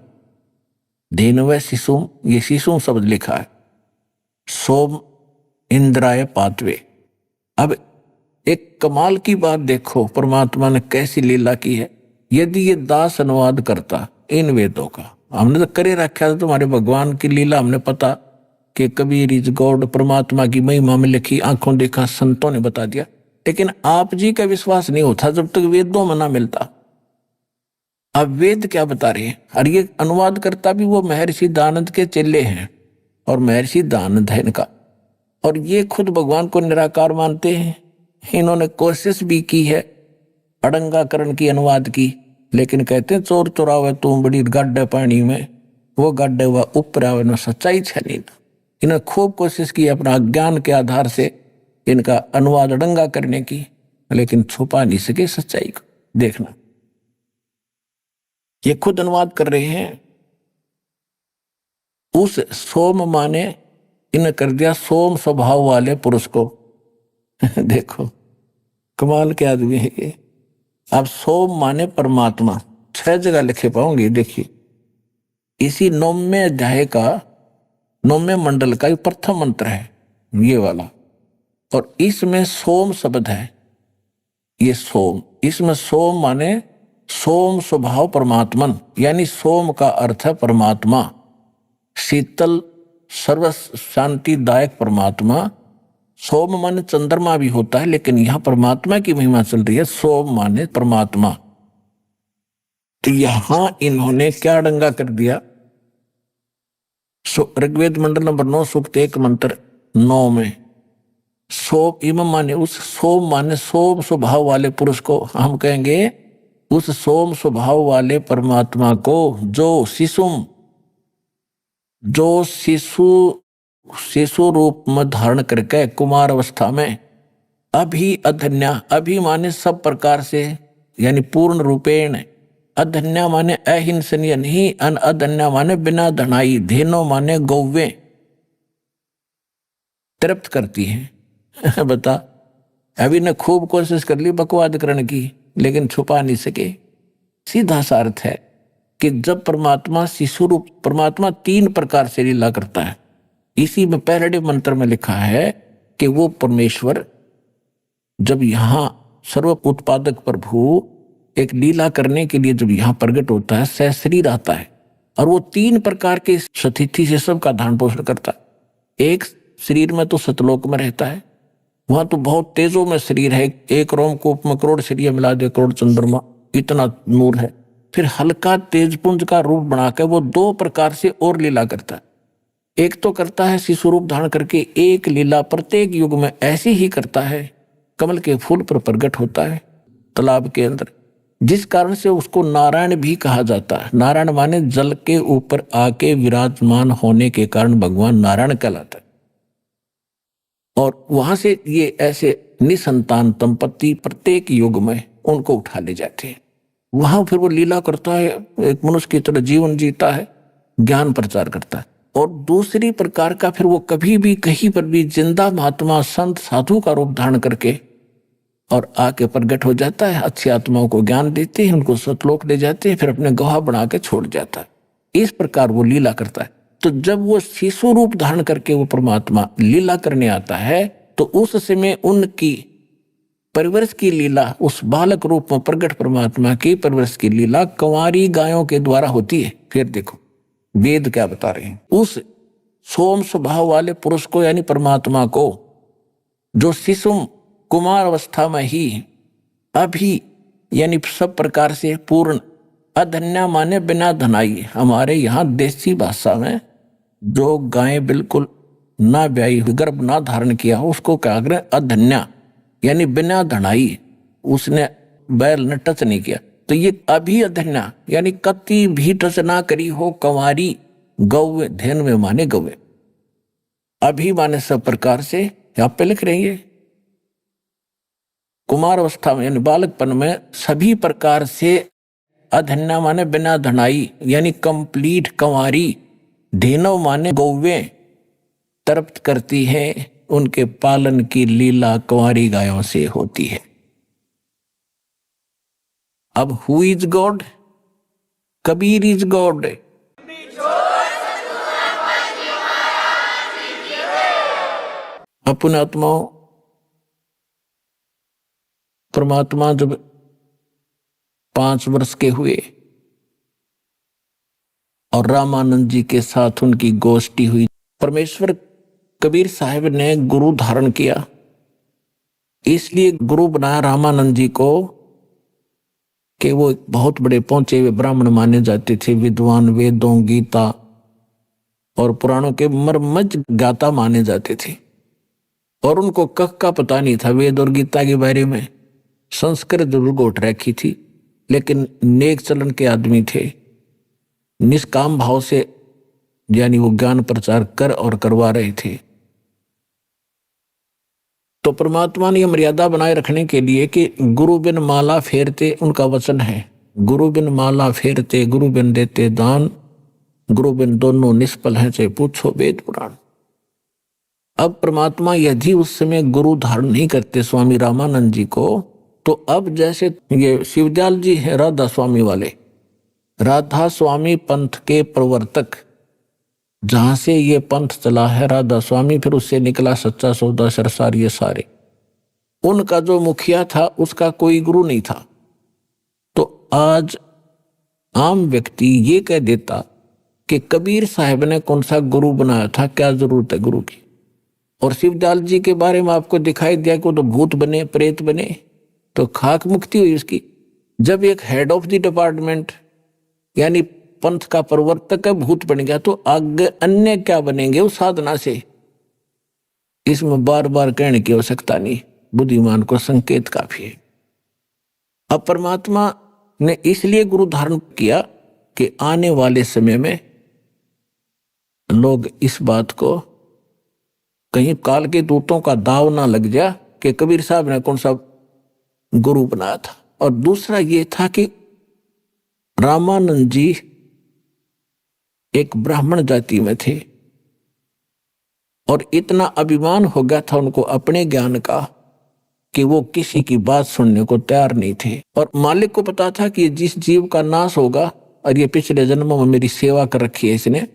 धेनव शिशुम, ये शिशुम शब्द लिखा है। सोम इंद्राय पातवे। अब एक कमाल की बात देखो, परमात्मा ने कैसी लीला की है। यदि ये दास अनुवाद करता इन वेदों का, हमने तो करे रखा था तुम्हारे भगवान की लीला, हमने पता कि कबीर इज गॉड, परमात्मा की महिमा में लिखी, आंखों देखा, संतों ने बता दिया, लेकिन आप जी का विश्वास नहीं होता जब तक वेदों में ना मिलता। अब वेद क्या बता रहे हैं, और ये अनुवाद करता भी वो महर्षि दानंद के चेले हैं, और महर्षि दानंद है इनका, और ये खुद भगवान को निराकार मानते हैं। इन्होंने कोशिश भी की है अड़ंगाकरण की, अनुवाद की, लेकिन कहते हैं चोर चुरावे तुम बड़ी गड्ढे पानी में, वो गड्ढे हुआ ऊपर आवे न सच्चाई छनी। इन्होंने खूब कोशिश की अपना अज्ञान के आधार से इनका अनुवाद अड़ंगा करने की, लेकिन छुपा नहीं सके सच्चाई को। देखना ये खुद अनुवाद कर रहे हैं। उस सोम माने इन्हें कर दिया सोम स्वभाव वाले पुरुष को। देखो कमाल के आदमी है ये। अब सोम माने परमात्मा, 6 जगह लिखे पाओगे। देखिए इसी 9वें अध्याय का 9वें मंडल का प्रथम मंत्र है ये वाला, और इसमें सोम शब्द है। ये सोम, इसमें सोम माने सोम स्वभाव परमात्मन, यानी सोम का अर्थ है परमात्मा, शीतल सर्व शांतिदायक परमात्मा। सोम माने चंद्रमा भी होता है, लेकिन यहां परमात्मा की महिमा चल रही है। सोम माने परमात्मा। तो यहां इन्होंने क्या डंगा कर दिया, ऋग्वेद मंडल नंबर 9 सूक्त 1 मंत्र 9 में सोम इमम माने उस सोम माने सोम स्वभाव वाले पुरुष को हम कहेंगे उस सोम स्वभाव वाले परमात्मा को जो शिशु रूप में धारण करके कुमार अवस्था में अभी अधन्या, अभी माने सब प्रकार से यानी पूर्ण रूपेण, अधन्या माने अहिंसनीय नहीं, अन अधन्या माने बिना धनाई, धेनो माने गौवे तृप्त करती है। बता, अभी ने खूब कोशिश कर ली बकवाद करने की लेकिन छुपा नहीं सके। सीधा सा अर्थ है कि जब परमात्मा शिशु रूप, परमात्मा 3 प्रकार से लीला करता है। इसी में पहले मंत्र में लिखा है कि वो परमेश्वर जब यहाँ सर्व उत्पादक प्रभु एक लीला करने के लिए जब यहाँ प्रकट होता है, सहशरीर आता है और वो 3 प्रकार के सतिथि से सबका धारण पोषण करता है। एक शरीर में तो सतलोक में रहता है, वहां तो बहुत तेजों में शरीर है, 1 रोमकूप में करोड़ शरीर मिला दे, करोड़ चंद्रमा, इतना नूर है। फिर हल्का तेजपुंज का रूप बनाकर वो 2 प्रकार से और लीला करता है। एक तो करता है शिशु रूप धारण करके एक लीला प्रत्येक युग में ऐसी ही करता है, कमल के फूल पर प्रकट होता है तालाब के अंदर, जिस कारण से उसको नारायण भी कहा जाता है। नारायण माने जल के ऊपर आके विराजमान होने के कारण भगवान नारायण कहलाता है। और वहां से ये ऐसे निसंतान दंपति प्रत्येक युग में उनको उठा ले जाते हैं। वहां फिर वो लीला करता है, एक मनुष्य की तरह जीवन जीता है, ज्ञान प्रचार करता है। और दूसरी प्रकार का फिर वो कभी भी कहीं पर भी जिंदा महात्मा संत साधु का रूप धारण करके और आके प्रकट हो जाता है, अच्छी आत्माओं को ज्ञान देते हैं, उनको सतलोक ले जाते हैं, फिर अपने गवाह बना के छोड़ जाता है। इस प्रकार वो लीला करता है। तो जब वो शिशु रूप धारण करके वो परमात्मा लीला करने आता है तो उस समय उनकी परवरिश की लीला, उस बालक रूप में प्रकट परमात्मा की परवरिश की लीला कंवारी गायों के द्वारा होती है। फिर देखो वेद क्या बता रहे हैं, उस सोम स्वभाव वाले पुरुष को यानी परमात्मा को जो शिशु कुमार अवस्था में ही अभी यानी सब प्रकार से पूर्ण, अधन्या माने बिना धनाई, हमारे यहाँ देसी भाषा में जो गायें बिल्कुल ना ब्याई गर्भ ना धारण किया उसको क्या करें, अधन्या यानी बिना धनाई, उसने बैल ने टच नहीं किया। तो ये अभी अधन्या यानी कति भी टच ना करी हो कंवारी गौवे, ध्यान में माने गौवे, अभी माने सब प्रकार से यहाँ पे लिख रहे हैं कुमार अवस्था में यानी बालकपन में सभी प्रकार से, अधन्या माने बिना धनाई यानी कंप्लीट कंवारी, धेनो माने गौवे तृप्त करती है, उनके पालन की लीला कंवारी गायों से होती है। अब who is God? Kabir is God. अपने आत्माओं, परमात्मा जब 5 वर्ष के हुए और रामानंद जी के साथ उनकी गोष्ठी हुई, परमेश्वर कबीर साहब ने गुरु धारण किया, इसलिए गुरु बनाया रामानंद जी को कि वो बहुत बड़े पहुंचे हुए ब्राह्मण माने जाते थे, विद्वान, वेदों, गीता और पुराणों के मर्मज्ञ गाता माने जाते थे। और उनको कख का पता नहीं था वेद और गीता के बारे में, संस्कृत जरूर गोट रखी थी, लेकिन नेक चलन के आदमी थे, निष्काम भाव से यानी वो ज्ञान प्रचार कर और करवा रहे थे। तो परमात्मा ने मर्यादा बनाए रखने के लिए कि गुरु बिन माला फेरते, उनका वचन है, गुरु बिन माला फेरते गुरु बिन देते दान, गुरु बिन दोनों निष्फल हैं चाहे पूछो वेद पुराण। अब परमात्मा यदि उस समय गुरु धारण नहीं करते स्वामी रामानंद जी को, तो अब जैसे ये शिवदयाल जी हैं राधा स्वामी वाले, राधा स्वामी पंथ के प्रवर्तक, जहां से ये पंथ चला है राधा स्वामी, फिर उससे निकला सच्चा सौदा सरसार, ये सारे, उनका जो मुखिया था उसका कोई गुरु नहीं था। तो आज आम व्यक्ति ये कह देता कि कबीर साहब ने कौन सा गुरु बनाया था, क्या जरूरत है गुरु की। और शिवदयाल जी के बारे में आपको दिखाई दिया कि वो तो भूत बने, प्रेत बने, तो खाक मुक्ति हुई उसकी। जब एक हेड ऑफ द डिपार्टमेंट यानी पंथ का प्रवर्तक है, भूत बन गया, तो आगे अन्य क्या बनेंगे उस साधना से? इसमें बार बार कहने की आवश्यकता नहीं, बुद्धिमान को संकेत काफी है। अब परमात्मा ने इसलिए गुरु धारण किया कि आने वाले समय में लोग इस बात को कहीं काल के दूतों का दाव ना लग जा कि कबीर साहब ने कौन सा गुरु बनाया था। और दूसरा ये था कि रामानंद जी एक ब्राह्मण जाति में थे और इतना अभिमान हो गया था उनको अपने ज्ञान का कि वो किसी की बात सुनने को तैयार नहीं थे। और मालिक को पता था कि जिस जीव का नाश होगा, और ये पिछले जन्मों में मेरी सेवा कर रखी है इसने,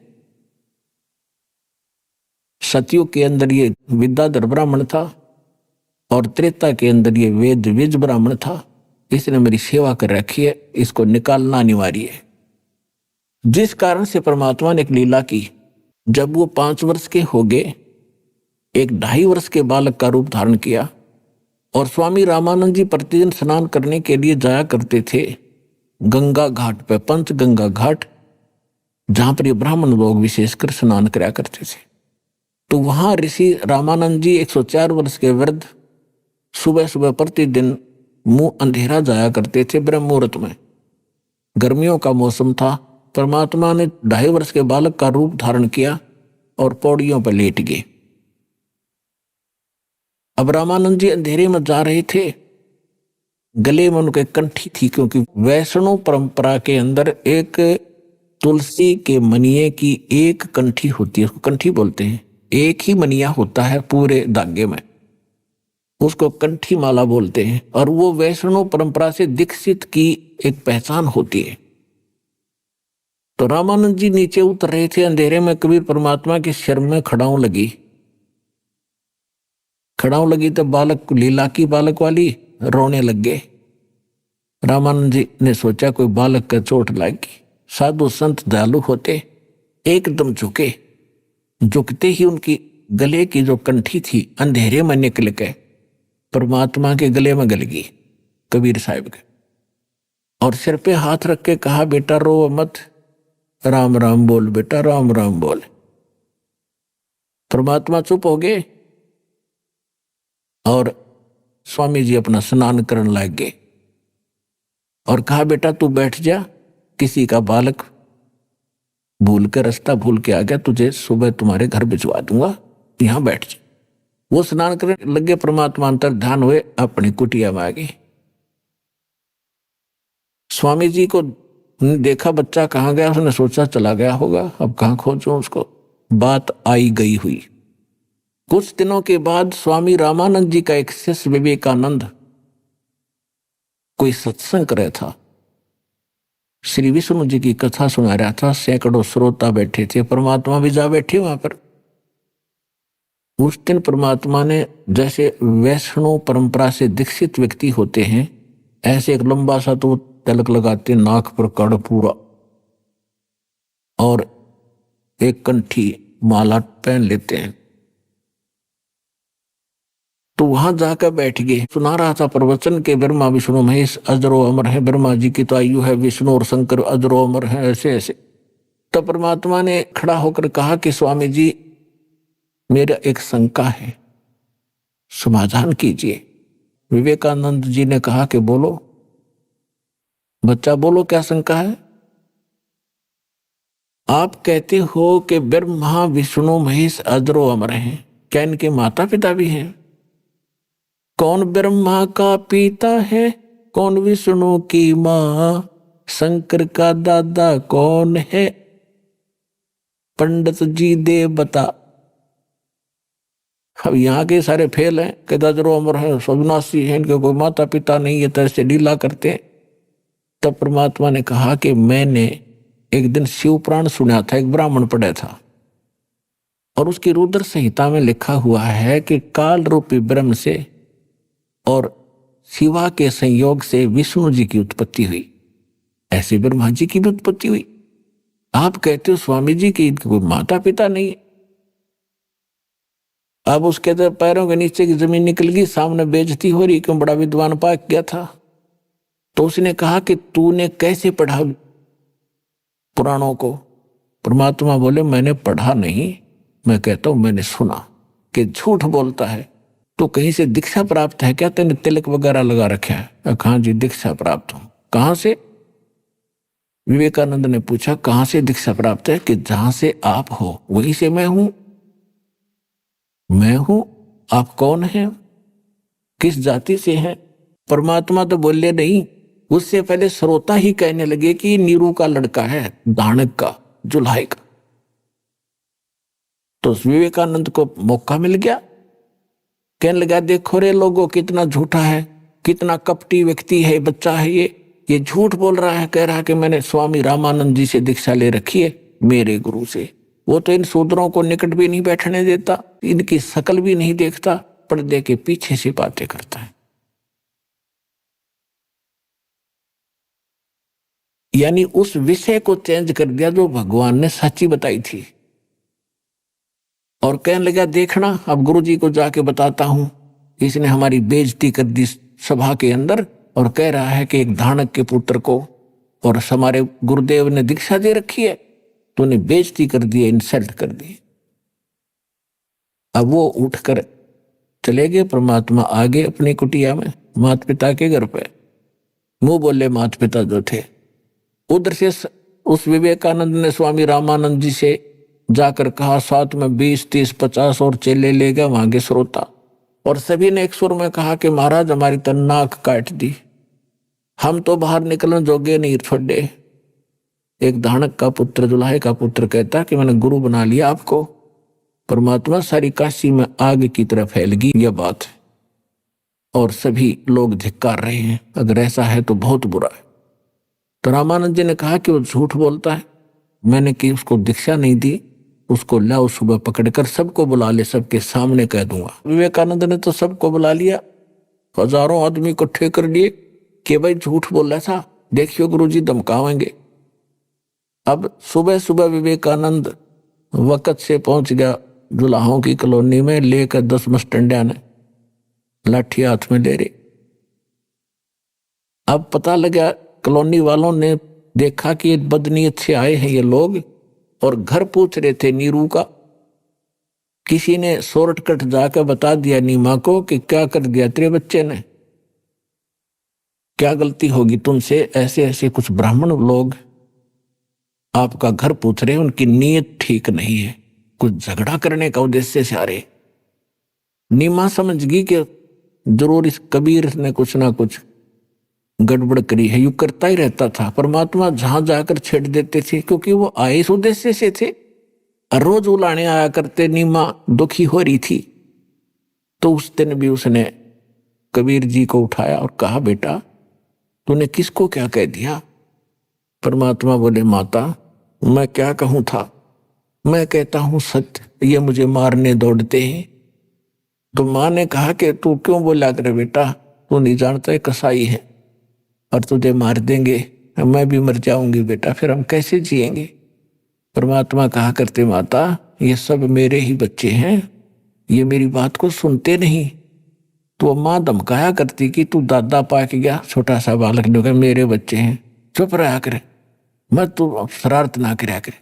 सतयुग के अंदर ये विद्याधर ब्राह्मण था और त्रेता के अंदर ये वेद विज ब्राह्मण था, इसने मेरी सेवा कर रखी है, इसको निकालना अनिवार्य है। जिस कारण से परमात्मा ने एक लीला की। जब वो 5 वर्ष के हो गए, एक 2.5 वर्ष के बालक का रूप धारण किया और स्वामी रामानंद जी प्रतिदिन स्नान करने के लिए जाया करते थे गंगा घाट पे, पंच गंगा घाट, जहां पर ये ब्राह्मण लोग विशेषकर स्नान कराया करते थे। तो वहां ऋषि रामानंद जी 104 वर्ष के वृद्ध सुबह सुबह प्रतिदिन मुंह अंधेरा जाया करते थे ब्रह्म मुहूर्त में। गर्मियों का मौसम था। परमात्मा ने 2.5 वर्ष के बालक का रूप धारण किया और पौड़ियों पर लेट गए। अब रामानंद जी अंधेरे में जा रहे थे, गले में उनके कंठी थी, क्योंकि वैष्णव परंपरा के अंदर एक तुलसी के मनिये की एक कंठी होती है, उसको कंठी बोलते हैं। एक ही मनिया होता है पूरे धागे में, उसको कंठी माला बोलते हैं। और वो वैष्णव परंपरा से दीक्षित की एक पहचान होती है। तो रामानंद जी नीचे उतर रहे थे अंधेरे में, कबीर परमात्मा के सिर में खड़ाऊ लगी तो बालक, लीला की बालक वाली, रोने लग गए। रामानंद जी ने सोचा कोई बालक का चोट लागी। साधु संत दयालु होते, एकदम झुके। झुकते ही उनकी गले की जो कंठी थी अंधेरे में निकल के परमात्मा के गले में गल गई, कबीर साहिब के। और सिर पे हाथ रख के कहा, बेटा रो मत, राम राम बोल बेटा, राम राम बोल। परमात्मा चुप हो गए और स्वामी जी अपना स्नान करने लग गए और कहा, बेटा तू बैठ जा, किसी का बालक भूल के, रास्ता भूल के आ गया, तुझे सुबह तुम्हारे घर भिजवा दूंगा, यहां बैठ जा। वो स्नान करने लगे, परमात्मा अंतर ध्यान हुए, अपनी कुटिया में आ गए। स्वामी जी को देखा बच्चा कहाँ गया, उसने सोचा चला गया होगा, अब कहाँ खोजूं उसको। बात आई गई हुई। कुछ दिनों के बाद स्वामी रामानंद जी का एक शिष्य विवेकानंद कोई सत्संग कर रहा था, श्री विष्णु जी की कथा सुना रहा था, सैकड़ों श्रोता बैठे थे, परमात्मा भी जा बैठे वहां पर। उस दिन परमात्मा ने, जैसे वैष्णव परंपरा से दीक्षित व्यक्ति होते हैं, ऐसे एक लंबा सा तो तिलक लगाते, नाक पर कड़ पूरा, और एक कंठी माला पहन लेते हैं। तो वहां जाकर बैठ गए। सुना रहा था प्रवचन के ब्रह्मा विष्णु महेश अजरो अमर है, ब्रह्मा जी की तो आयु है, विष्णु और शंकर अजरो अमर है, ऐसे ऐसे। तो परमात्मा ने खड़ा होकर कहा कि स्वामी जी, मेरा एक शंका है, समाधान कीजिए। विवेकानंद जी ने कहा कि बोलो बच्चा, बोलो क्या शंका है। आप कहते हो कि ब्रह्मा विष्णु महेश अजरो अमर हैं, क्या इनके माता पिता भी हैं? कौन ब्रह्मा का पिता है, कौन विष्णु की मां, शंकर का दादा कौन है, पंडित जी दे बता। अब यहाँ के सारे फेल हैं, कि अजरो अमर है, सविनाशी है, इनके कोई माता पिता नहीं है, तरह से लीला करते हैं। तब परमात्मा ने कहा कि मैंने एक दिन शिव पुराण सुना था, एक ब्राह्मण पढ़ा था, और उसकी रुद्र संहिता में लिखा हुआ है कि काल रूपी ब्रह्म से और शिवा के संयोग से विष्णु जी की उत्पत्ति हुई, ऐसे ब्रह्मा जी की भी उत्पत्ति हुई। आप कहते हो स्वामी जी की कोई माता पिता नहीं। अब उसके तो पैरों के नीचे की जमीन निकल गई, सामने बेइज्जती हो रही, क्यों बड़ा विद्वान पाक गया था। तो उसने कहा कि तूने कैसे पढ़ा? पुराणों को। परमात्मा बोले मैंने पढ़ा नहीं, मैं कहता हूं मैंने सुना कि झूठ बोलता है। तो कहीं से दीक्षा प्राप्त है क्या? तेने तिलक वगैरह लगा रखा है? हाँ जी दीक्षा प्राप्त हूं। कहां से? विवेकानंद ने पूछा कहां से दीक्षा प्राप्त है? कि जहां से आप हो वहीं से मैं हूं। मैं हूं? आप कौन हैं? किस जाति से हैं? परमात्मा तो बोले नहीं, उससे पहले श्रोता ही कहने लगे कि नीरू का लड़का है, दानक का, जुल्हाई का। तो विवेकानंद को मौका मिल गया, कहने लगा देखो रे लोगों कितना झूठा है, कितना कपटी व्यक्ति है, बच्चा है ये झूठ बोल रहा है, कह रहा है कि मैंने स्वामी रामानंद जी से दीक्षा ले रखी है, मेरे गुरु से। वो तो इन शूद्रों को निकट भी नहीं बैठने देता, इनकी शकल भी नहीं देखता, पर्दे के पीछे से बातें करता है। यानी उस विषय को चेंज कर दिया जो भगवान ने सच्ची बताई थी। और कहने लगा देखना अब गुरुजी को जाके बताता हूं, इसने हमारी बेइज्जती कर दी सभा के अंदर, और कह रहा है कि एक धानक के पुत्र को और हमारे गुरुदेव ने दीक्षा दे रखी है, तो उन्हें बेइज्जती कर दी, इंसल्ट कर दी। अब वो उठकर चले गए। परमात्मा आगे अपनी कुटिया में माता पिता के घर पे मुंह बोले माता पिता जो थे। उधर से उस विवेकानंद ने स्वामी रामानंद जी से जाकर कहा साथ में 20, 30, 50 और चेले ले गए वहां के श्रोता, और सभी ने एक सुर में कहा कि महाराज हमारी तो नाक काट दी, हम तो बाहर निकलने जोगे नहीं छोड़े। एक धानक का पुत्र, जुल्हाई का पुत्र कहता कि मैंने गुरु बना लिया आपको। परमात्मा सारी काशी में आग की तरह फैल गई यह बात है, और सभी लोग धिक्कार रहे हैं, अगर ऐसा है तो बहुत बुरा है। तो रामानंद जी ने कहा कि वो झूठ बोलता है, मैंने कि उसको दीक्षा नहीं दी, उसको लाओ सुबह पकड़कर सबको बुला ले, सबके सामने कह दूंगा। विवेकानंद ने तो सबको बुला लिया, हजारों आदमी इकट्ठे कर लिए कि भाई झूठ बोल रहा था, देखियो गुरुजी धमकावेंगे। अब सुबह सुबह विवेकानंद वक्त से पहुंच गया जुलाहों की कॉलोनी में, लेकर 10 मस्टंडिया ने लाठी हाथ में ले रही। अब पता लगा, कॉलोनी वालों ने देखा कि बदनीयत से आए हैं ये लोग, और घर पूछ रहे थे नीरू का। किसी ने शॉर्टकट जाकर बता दिया नीमा को कि क्या कर दिया तेरे बच्चे ने, क्या गलती होगी तुमसे, ऐसे ऐसे कुछ ब्राह्मण लोग आपका घर पूछ रहे हैं, उनकी नीयत ठीक नहीं है, कुछ झगड़ा करने का उद्देश्य से आ रहे। नीमा समझ गई कि जरूर इस कबीर ने कुछ ना कुछ गड़बड़ करी है, यू करता ही रहता था। परमात्मा जहां जाकर छेड़ देते थे, क्योंकि वो आए इस उद्देश्य से थे, रोज उलाने आया करते। नीमा दुखी हो रही थी, तो उस दिन भी उसने कबीर जी को उठाया और कहा बेटा तूने किसको क्या कह दिया? परमात्मा बोले माता मैं क्या कहूं था, मैं कहता हूं सत्य, ये मुझे मारने दौड़ते हैं। तो मां ने कहा कि तू क्यों बोला करे बेटा, तू नहीं जानता है कसाई है और तुझे मार देंगे, मैं भी मर जाऊंगी बेटा, फिर हम कैसे जिएंगे? परमात्मा कहा करते माता ये सब मेरे ही बच्चे हैं, ये मेरी बात को सुनते नहीं। तो माँ धमकाया करती कि तू दादा पाक गया, छोटा सा बालक ने मेरे बच्चे हैं, चुप रहा करे, मत तू शरारत ना कराया करे।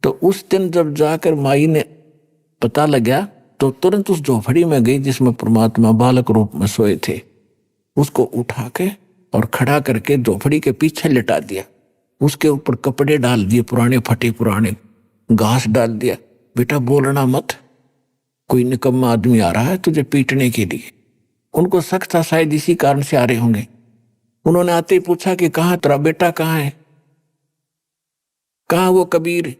तो उस दिन जब जाकर माई ने पता लगा तो तुरंत उस झोपड़ी में गई जिसमें परमात्मा बालक रूप में सोए थे, उसको उठा के और खड़ा करके झोपड़ी के पीछे लिटा दिया, उसके ऊपर कपड़े डाल दिए पुराने फटे पुराने, घास डाल दिया, बेटा बोलना मत, कोई निकम्मा आदमी आ रहा है तुझे पीटने के लिए। उनको शक था शायद इसी कारण से आ रहे होंगे। उन्होंने आते ही पूछा कि कहाँ तेरा बेटा कहाँ है, कहाँ वो कबीर?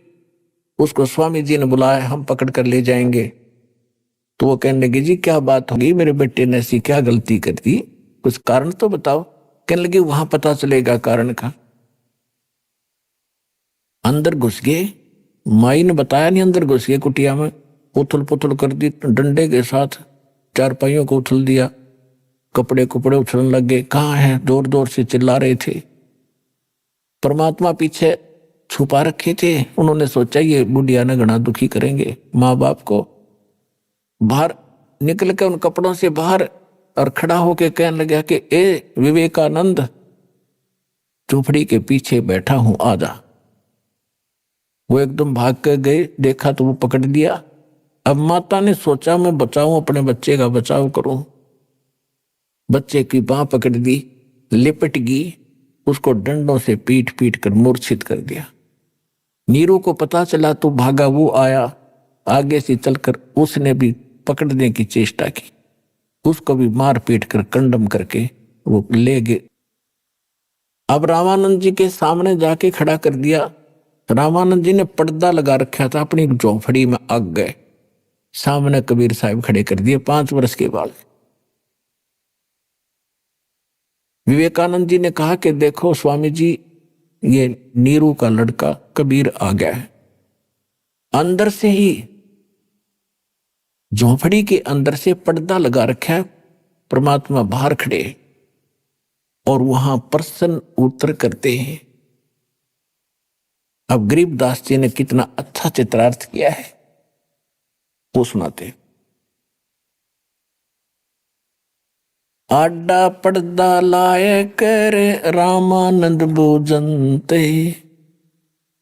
उसको स्वामी जी ने बुलाया, हम पकड़ कर ले जाएंगे। तो वो कहने लगे जी क्या बात होगी, मेरे बेटे ने ऐसी क्या गलती कर दी, कुछ कारण तो बताओ। कहने लगे वहां पता चलेगा कारण का। अंदर घुस गए, माई ने बताया नहीं, अंदर घुस गए कुटिया में, उथल पुथल कर दी, डंडे के साथ चारपाइयों को उछल दिया, कपड़े कुपड़े उछलने लग गए, कहाँ है, जोर जोर से चिल्ला रहे थे। परमात्मा पीछे छुपा रखे थे, उन्होंने सोचा ये बुढ़िया ने घना दुखी करेंगे माँ बाप को। बाहर निकल के उन कपड़ों से बाहर और खड़ा होके कहने लगा कि ए विवेकानंद, झोपड़ी के पीछे बैठा हूं, आजा। वो एकदम भाग कर गए, देखा तो वो पकड़ लिया। अब माता ने सोचा मैं बचाऊं, अपने बच्चे का बचाव करूं। बच्चे की बांह पकड़ दी, लिपट गई, उसको डंडों से पीट पीट कर मूर्छित कर दिया। नीरू को पता चला तो भागा, वो आया आगे से चलकर, उसने भी पकड़ने की चेष्टा की, उसको भी मार पीट कर कंडम करके वो ले गए। अब रामानंद जी के सामने जाके खड़ा कर दिया। रामानंद जी ने पर्दा लगा रखा था, अपनी झोपड़ी में आग गए, सामने कबीर साहब खड़े कर दिए 5 वर्ष के बाद। विवेकानंद जी ने कहा कि देखो स्वामी जी, ये नीरू का लड़का कबीर आ गया है। अंदर से ही, झोपड़ी के अंदर से पर्दा लगा रखा है, परमात्मा बाहर खड़े और वहां प्रसन्न उत्तर करते हैं। अब गरीबदास जी ने कितना अच्छा चित्रार्थ किया है वो सुनाते। आडा पर्दा लाए कर रामानंद बोजनते,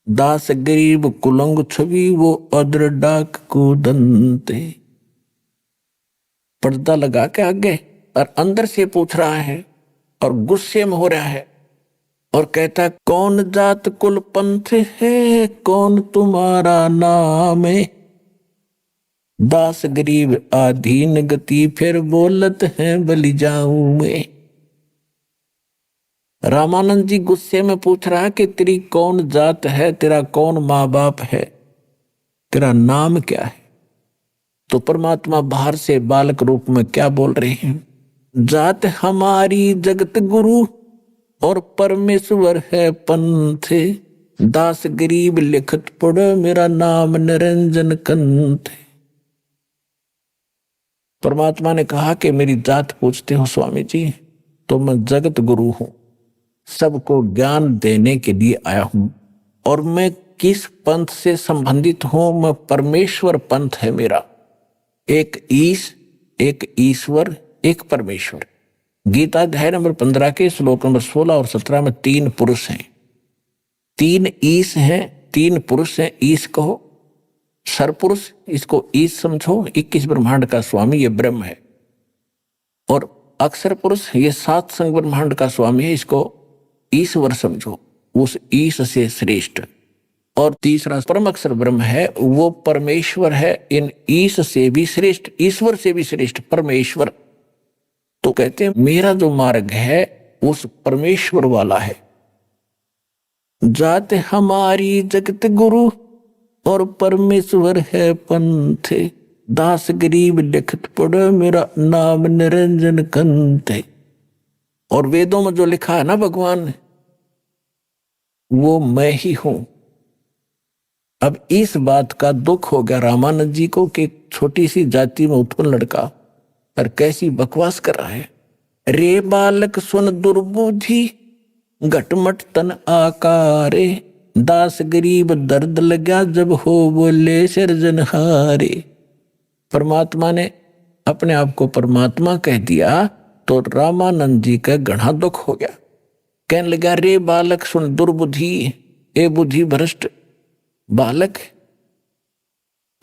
दास गरीब कुलंग छवि वो अदर डाक को दंते। पर्दा लगा के आगे और अंदर से पूछ रहा है और गुस्से में हो रहा है और कहता, कौन जात कुल पंथ है, कौन तुम्हारा नाम है। दास गरीब आधीन गति, फिर बोलत है बलि जाऊं मैं। रामानंद जी गुस्से में पूछ रहा है कि तेरी कौन जात है, तेरा कौन माँ बाप है, तेरा नाम क्या है। तो परमात्मा बाहर से बालक रूप में क्या बोल रहे हैं, जात हमारी जगत गुरु और परमेश्वर है पंथ, दास गरीब लिखत पढ़ मेरा नाम निरंजन कंथ। परमात्मा ने कहा कि मेरी जात पूछते हो स्वामी जी, तो मैं जगत गुरु हूं, सबको ज्ञान देने के लिए आया हूं। और मैं किस पंथ से संबंधित हूं, मैं परमेश्वर पंथ है मेरा। एक ईश, एक ईश्वर, एक परमेश्वर। गीता अध्याय नंबर 15 के श्लोक नंबर 16 और 17 में 3 पुरुष हैं, 3 ईश हैं, 3 पुरुष हैं। ईश कहो सरपुरुष, इसको ईश समझो, 21 ब्रह्मांड का स्वामी ये ब्रह्म है। और अक्षर पुरुष ये 7 संग ब्रह्मांड का स्वामी है, इसको ईश्वर समझो, उस ईश से श्रेष्ठ। और तीसरा परम अक्षर ब्रह्म है, वो परमेश्वर है, इन ईश से भी श्रेष्ठ, ईश्वर से भी श्रेष्ठ परमेश्वर। तो कहते हैं मेरा जो मार्ग है उस परमेश्वर वाला है। जात हमारी जगत गुरु और परमेश्वर है पंथ, दास गरीब लिखत पढ़ मेरा नाम निरंजन कंथ। और वेदों में जो लिखा है ना भगवान ने, वो मैं ही हूं। अब इस बात का दुख हो गया रामानंद जी को कि छोटी सी जाति में उत्पन्न लड़का पर कैसी बकवास कर रहा है। रे बालक सुन दुर्बुद्धि, घटमट तन आकारे, दास गरीब दर्द लगा जब हो बोले सिरजनहारे। परमात्मा ने अपने आप को परमात्मा कह दिया तो रामानंद जी का घना दुख हो गया। कहने लगा, रे बालक सुन दुर्बुद्धि, ए बुद्धि भ्रष्ट बालक।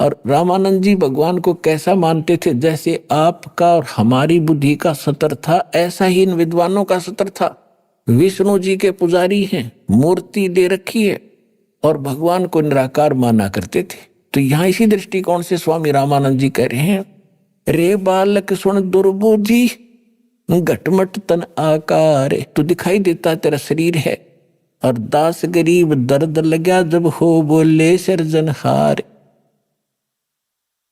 और रामानंद जी भगवान को कैसा मानते थे, जैसे आपका और हमारी बुद्धि का सतर था, ऐसा ही इन विद्वानों का सतर था। विष्णु जी के पुजारी हैं, मूर्ति दे रखी है और भगवान को निराकार माना करते थे। तो यहां इसी दृष्टिकोण से स्वामी रामानंद जी कह रहे हैं, रे बालक सुन दुर्बुद्धि, घटमट तन आकार। तो दिखाई देता तेरा शरीर है, और दास गरीब दर्द लगा जब हो बोले सिरजनहार।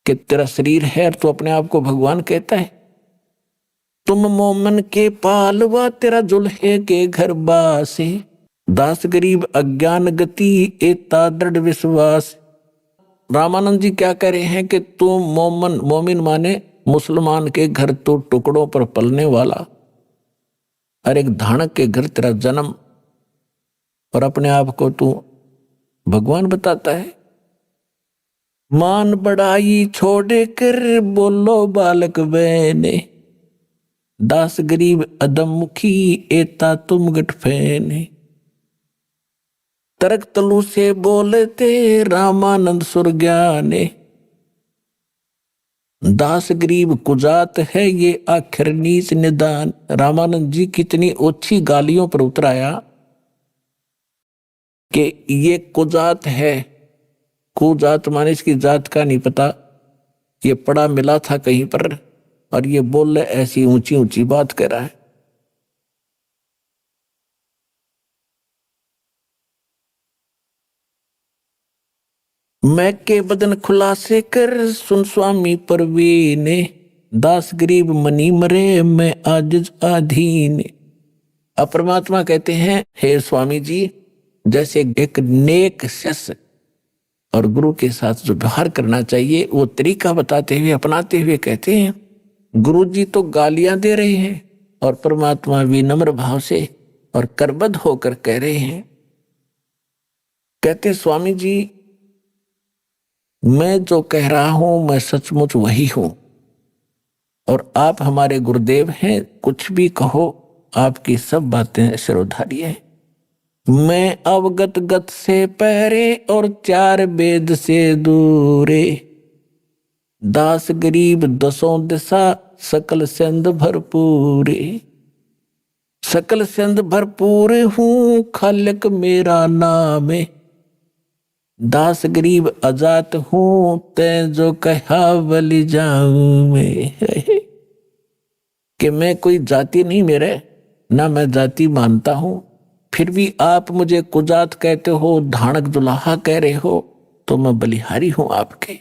कि तेरा शरीर है तो अपने आप को भगवान कहता है। तुम मोमन के पालवा, तेरा जुल्हे के घर बासे, दास गरीब अज्ञान गति एता दृढ़ विश्वास। रामानंद जी क्या कह रहे हैं कि तुम मोमिन माने मुसलमान के घर तो टुकड़ों पर पलने वाला, और एक धानक के घर तेरा जन्म, और अपने आप को तू भगवान बताता है। मान बड़ाई छोड़े कर बोलो बालक बहने, दास गरीब अदम मुखी एता तुम गठ फैने। तरक तलु से बोलते रामानंद सुरज्ञाने। दास गरीब कुजात है ये आखिर नीच निदान। रामानंद जी कितनी ओछी गालियों पर उतराया कि ये कुजात है। कुजात माने इसकी जात का नहीं पता, ये पड़ा मिला था कहीं पर और ये बोल रहे ऐसी ऊंची ऊंची बात कह रहा है। मैं के बदन खुलासे कर सुन स्वामी परवीने। दास गरीब मनी मरे मैं आजिज अधीन। अब परमात्मा कहते हैं हे स्वामी जी, जैसे एक नेक शिष्य और गुरु के साथ जो व्यवहार करना चाहिए वो तरीका बताते हुए अपनाते हुए कहते हैं, गुरु जी तो गालियां दे रहे हैं और परमात्मा विनम्र भाव से और करबद्ध होकर कह रहे हैं। कहते स्वामी जी, मैं जो कह रहा हूं मैं सचमुच वही हूं और आप हमारे गुरुदेव हैं, कुछ भी कहो आपकी सब बातें सिरोधार्य है। मैं अवगत गत से पहरे और चार वेद से दूरे। दास गरीब दसों दिशा सकल सिंध भरपूरे। सकल सिंध भरपूर हूं खालिक मेरा नाम है। दास गरीब अजात हूं तै जो कहा बलि जाऊं मैं। कि मैं कोई जाति नहीं मेरे, ना मैं जाति मानता हूं, फिर भी आप मुझे कुजात कहते हो, धानक दुल्हा कह रहे हो, तो मैं बलिहारी हूं आपके।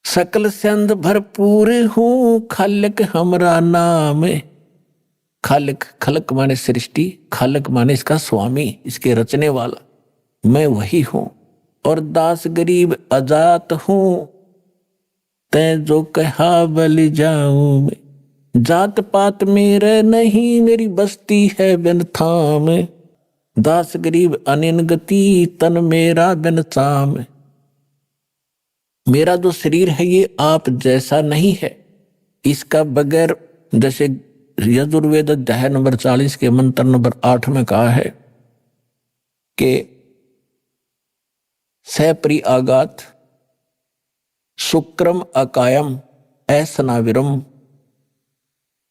सकल सिंध भरपूर हूं खालिक हमरा नाम है। खालिक, खलक माने सृष्टि, खालिक माने इसका स्वामी, इसके रचने वाला, मैं वही हूं। और दास गरीब अजात हूं तै जो कहा बलि जाऊं मैं। जात पात मेरे नहीं मेरी बस्ती है बिन थाम। दास गरीब अनिन गति तन मेरा बिन चाम। मेरा जो शरीर है ये आप जैसा नहीं है, इसका बगैर, जैसे यजुर्वेद अध्याय नंबर 40 के मंत्र नंबर 8 में कहा है कि सपरि आगात शुक्रम अकायम ऐसनाविरम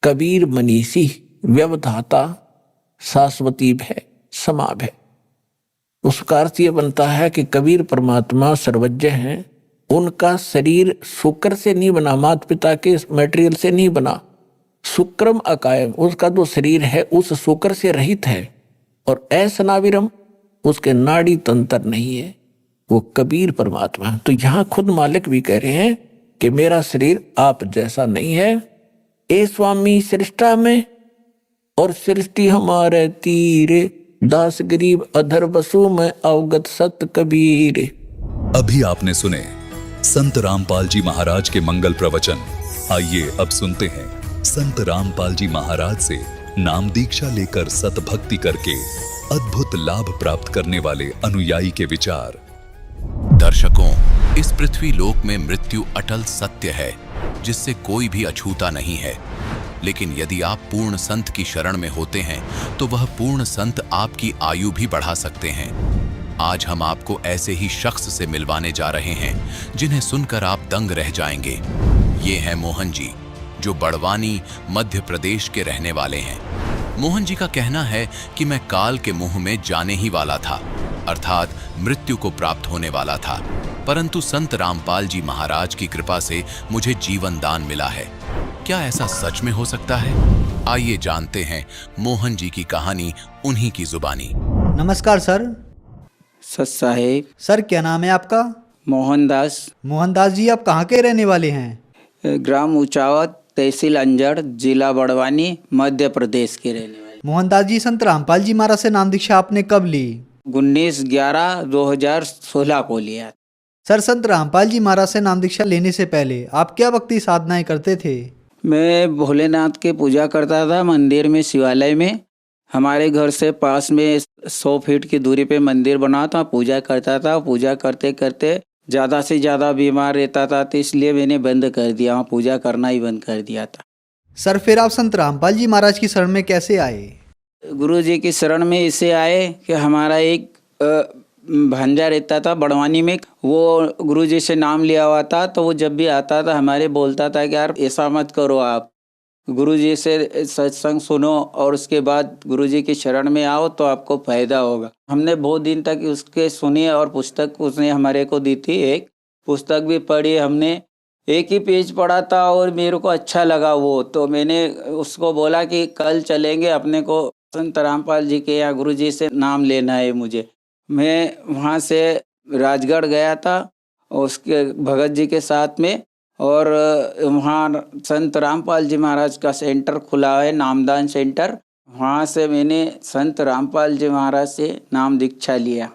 कबीर मनीषी व्यवधाता शाश्वती भय समाभय। उसका अर्थ यह बनता है कि कबीर परमात्मा सर्वज्ञ हैं, उनका शरीर शुक्र से नहीं बना, माता पिता के मटेरियल से नहीं बना। शुक्रम अकायम, उसका जो शरीर है उस शुक्र से रहित है। और ऐसनाविरम, उसके नाड़ी तंत्र नहीं है, वो कबीर परमात्मा। तो यहां खुद मालिक भी कह रहे हैं कि मेरा शरीर आप जैसा नहीं है। ए स्वामी सृष्टा में और सृष्टि हमारे तीरे। दास गरीब अधर बसु में अवगत सत कबीर। अभी आपने सुने संत रामपाल जी महाराज के मंगल प्रवचन। आइए अब सुनते हैं संत रामपाल जी महाराज से नाम दीक्षा लेकर सत भक्ति करके अद्भुत लाभ प्राप्त करने वाले अनुयायी के विचार। दर्शकों, इस पृथ्वी लोक में मृत्यु अटल सत्य है जिससे कोई भी अछूता नहीं है। लेकिन यदि आप पूर्ण संत की शरण में होते हैं तो वह पूर्ण संत आपकी आयु भी बढ़ा सकते हैं। आज हम आपको ऐसे ही शख्स से मिलवाने जा रहे हैं जिन्हें सुनकर आप दंग रह जाएंगे। ये हैं मोहन जी, जो बड़वानी मध्य प्रदेश के रहने वाले हैं। मोहन जी का कहना है कि मैं काल के मुंह में जाने ही वाला था, अर्थात मृत्यु को प्राप्त होने वाला था, परंतु संत रामपाल जी महाराज की कृपा से मुझे जीवन दान मिला है। क्या ऐसा सच में हो सकता है? आइए जानते हैं मोहन जी की कहानी उन्हीं की जुबानी। नमस्कार सर। सच साहेब। सर क्या नाम है आपका? मोहनदास। मोहनदास जी, आप कहाँ के रहने वाले हैं? ग्राम ऊंचावत, तहसील अंजड़, जिला बड़वानी, मध्य प्रदेश के रहने वाले। मोहनदास जी, संत रामपाल जी महाराज से नाम दीक्षा आपने कब ली? 19/11/2016 को लिया। सर, संत रामपाल जी महाराज से नाम दीक्षा लेने से पहले आप क्या भक्ति साधनाएं करते थे? मैं भोलेनाथ के पूजा करता था मंदिर में, शिवालय में। हमारे घर से पास में 100 फीट की दूरी पे मंदिर बना था, पूजा करता था। पूजा करते करते ज़्यादा से ज़्यादा बीमार रहता था, तो इसलिए मैंने बंद कर दिया, वहाँ पूजा करना ही बंद कर दिया था। सर, फिर आप संत रामपाल जी महाराज की शरण में कैसे आए? गुरु जी की शरण में इसे आए कि हमारा एक भांजा रहता था बड़वानी में, वो गुरुजी से नाम लिया हुआ था। तो वो जब भी आता था हमारे बोलता था कि यार ऐसा मत करो, आप गुरुजी से सत्संग सुनो और उसके बाद गुरुजी की शरण में आओ तो आपको फायदा होगा। हमने बहुत दिन तक उसके सुनी और पुस्तक उसने हमारे को दी थी, एक पुस्तक भी पढ़ी हमने। एक ही पेज पढ़ा था और मेरे को अच्छा लगा वो, तो मैंने उसको बोला कि कल चलेंगे, अपने को संत रामपाल जी के यहाँ गुरुजी से नाम लेना है मुझे। मैं वहाँ से राजगढ़ गया था उसके भगत जी के साथ में, और वहाँ संत रामपाल जी महाराज का सेंटर खुला है, नामदान सेंटर। वहाँ से मैंने संत रामपाल जी महाराज से नाम दीक्षा लिया।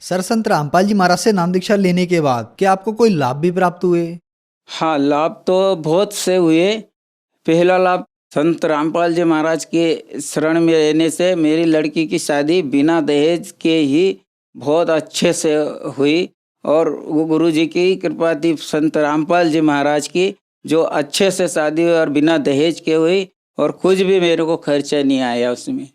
सर, संत रामपाल जी महाराज से नाम दीक्षा लेने के बाद क्या आपको कोई लाभ भी प्राप्त हुए? हाँ, लाभ तो बहुत से हुए। पहला लाभ, संत रामपाल जी महाराज के शरण में रहने से मेरी लड़की की शादी बिना दहेज के ही बहुत अच्छे से हुई, और वो गुरु जी की कृपा थी, संत रामपाल जी महाराज की, जो अच्छे से शादी हुई और बिना दहेज के हुई, और कुछ भी मेरे को खर्चा नहीं आया उसमें।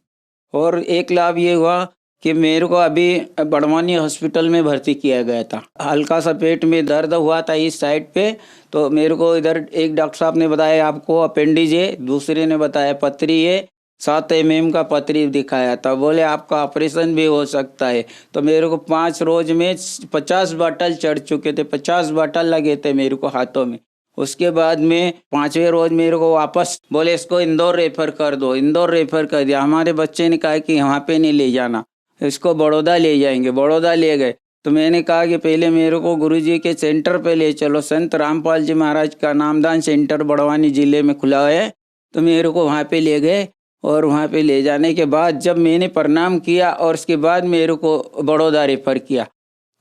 और एक लाभ ये हुआ कि मेरे को अभी बड़वानी हॉस्पिटल में भर्ती किया गया था। हल्का सा पेट में दर्द हुआ था इस साइड पे, तो मेरे को इधर एक डॉक्टर साहब ने बताया आपको अपेंडिज है, दूसरे ने बताया पथरी है, 7 mm का पथरी दिखाया था। बोले आपका ऑपरेशन भी हो सकता है। तो मेरे को 5 रोज में 50 बाटल चढ़ चुके थे, 50 बाटल लगे थे मेरे को हाथों में। उसके बाद में 5वें रोज मेरे को वापस बोले इसको इंदौर रेफर कर दो, इंदौर रेफर कर दिया। हमारे बच्चे ने कहा कि वहाँ पे नहीं ले जाना, इसको बड़ौदा ले जाएंगे। बड़ौदा ले गए तो मैंने कहा कि पहले मेरे को गुरुजी के सेंटर पे ले चलो, संत रामपाल जी महाराज का नामदान सेंटर बड़वानी जिले में खुला है। तो मेरे को वहाँ पे ले गए, और वहाँ पे ले जाने के बाद जब मैंने प्रणाम किया और उसके बाद मेरे को बड़ौदा रेफर किया,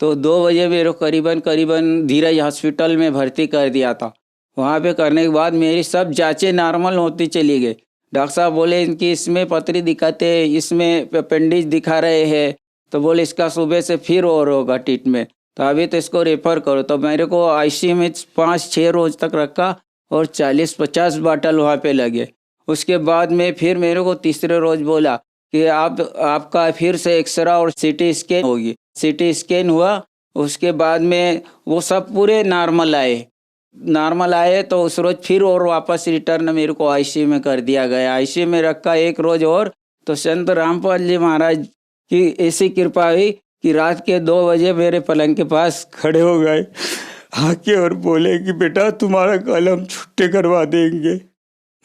तो 2 बजे मेरे को करीबन धीरज हॉस्पिटल में भर्ती कर दिया था। वहाँ पे करने के बाद मेरी सब जांचें नॉर्मल होती चली गई। डॉक्टर साहब बोले इनकी इसमें पथरी दिखाते हैं, इसमें अपेंडिज दिखा रहे हैं, तो बोले इसका सुबह से फिर और होगा ट्रीटमेंट, तो अभी तो इसको रेफर करो। तो मेरे को आईसीयू में 5-6 रोज तक रखा और 40-50 बाटल वहाँ पे लगे। उसके बाद में फिर मेरे को तीसरे रोज बोला कि आपका फिर से एक्सरा और सीटी स्कैन होगी। सीटी स्कैन हुआ, उसके बाद में वो सब पूरे नॉर्मल आए तो उस रोज फिर और वापस रिटर्न मेरे को आईसीयू में कर दिया गया। आईसीयू में रखा 1 रोज और, तो संत रामपाल जी महाराज की ऐसी कृपा हुई कि रात के 2 बजे मेरे पलंग के पास खड़े हो गए आके और बोले कि बेटा तुम्हारा कल हम छुट्टी करवा देंगे,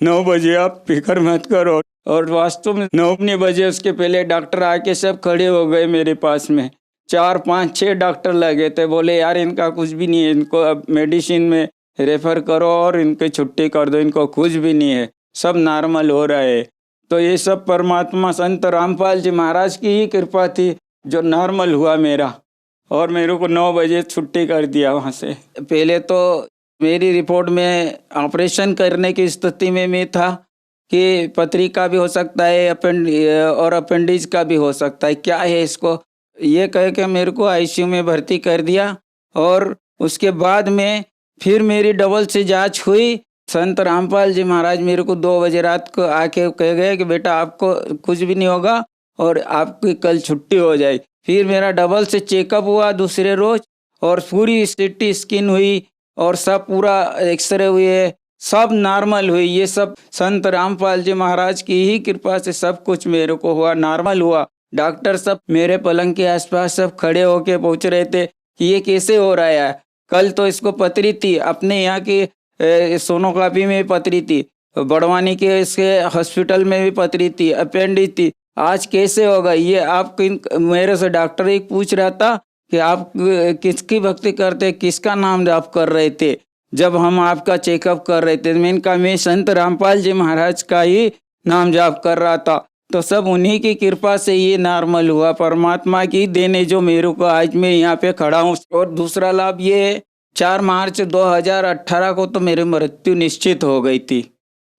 9 बजे आप फिक्र मत करो। और वास्तव में 9 बजे उसके पहले डॉक्टर आके सब खड़े हो गए मेरे पास में, 4-5-6 डॉक्टर लगे थे। बोले यार इनका कुछ भी नहीं है, इनको अब मेडिसिन में रेफर करो और इनकी छुट्टी कर दो, इनको कुछ भी नहीं है, सब नॉर्मल हो रहा है। तो ये सब परमात्मा संत रामपाल जी महाराज की ही कृपा थी जो नॉर्मल हुआ मेरा, और मेरे को 9 बजे छुट्टी कर दिया वहाँ से। पहले तो मेरी रिपोर्ट में ऑपरेशन करने की स्थिति में मैं था कि पथरी का भी हो सकता है और अपेंडिज का भी हो सकता है, क्या है इसको, ये कह के मेरे को आईसीयू में भर्ती कर दिया। और उसके बाद में फिर मेरी डबल से जांच हुई। संत रामपाल जी महाराज मेरे को 2 बजे रात को आके कह गए कि बेटा आपको कुछ भी नहीं होगा और आपकी कल छुट्टी हो जाए। फिर मेरा डबल से चेकअप हुआ दूसरे रोज, और पूरी सीटी स्कैन हुई और सब पूरा एक्सरे हुए, सब नॉर्मल हुई। ये सब संत रामपाल जी महाराज की ही कृपा से सब कुछ मेरे को हुआ, नॉर्मल हुआ। डॉक्टर सब मेरे पलंग के आसपास सब खड़े होके पूछ रहे थे कि ये कैसे हो रहा है, कल तो इसको पथरी थी, अपने यहाँ की सोनोग्राफी में पथरी थी, बड़वानी के इसके हॉस्पिटल में भी पथरी थी, अपेंडिज थी, आज कैसे होगा ये। आप मेरे से डॉक्टर एक पूछ रहा था कि आप किसकी भक्ति करते, किसका नाम जाप कर रहे थे जब हम आपका चेकअप कर रहे थे। मैंने कहा मैं संत रामपाल जी महाराज का ही नाम जाप कर रहा था। तो सब उन्हीं की कृपा से ये नॉर्मल हुआ, परमात्मा की देने जो मेरे को आज मैं यहाँ पे खड़ा हूँ। और दूसरा लाभ ये, 4 मार्च 2018 को तो मेरी मृत्यु निश्चित हो गई थी।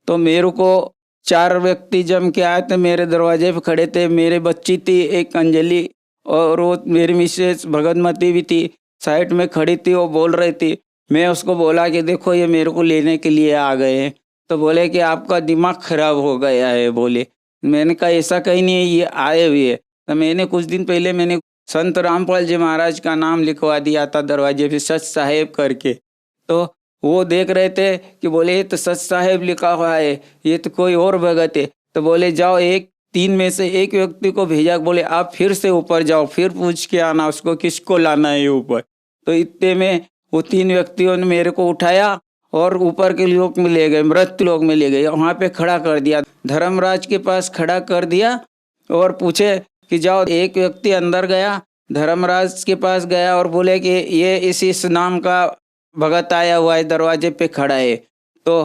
तो मेरे को 4 व्यक्ति जम के आए थे, मेरे दरवाजे पे खड़े थे। मेरे बच्ची थी एक अंजलि, और वो मेरी मिसेस भगतमती भी थी, साइड में खड़ी थी, वो बोल रही थी। मैं उसको बोला कि देखो ये मेरे को लेने के लिए आ गए हैं। तो बोले कि आपका दिमाग खराब हो गया है, बोले। मैंने कहा ऐसा कहीं नहीं है, ये आए हुए है। तो मैंने कुछ दिन पहले मैंने संत रामपाल जी महाराज का नाम लिखवा दिया था दरवाजे पे, सच साहेब करके। तो वो देख रहे थे कि बोले ये तो सच साहेब लिखा हुआ है, ये तो कोई और भगत है। तो बोले जाओ, एक 3 में से एक व्यक्ति को भेजा, बोले आप फिर से ऊपर जाओ, फिर पूछ के आना उसको किसको लाना है ऊपर। तो इतने में वो 3 व्यक्तियों ने मेरे को उठाया और ऊपर के लोक में ले गए, मृत्यु लोक में ले गए। वहाँ पे खड़ा कर दिया, धर्मराज के पास खड़ा कर दिया और पूछे कि जाओ। एक व्यक्ति अंदर गया, धर्मराज के पास गया और बोले कि ये इस नाम का भगत आया हुआ है, दरवाजे पे खड़ा है, तो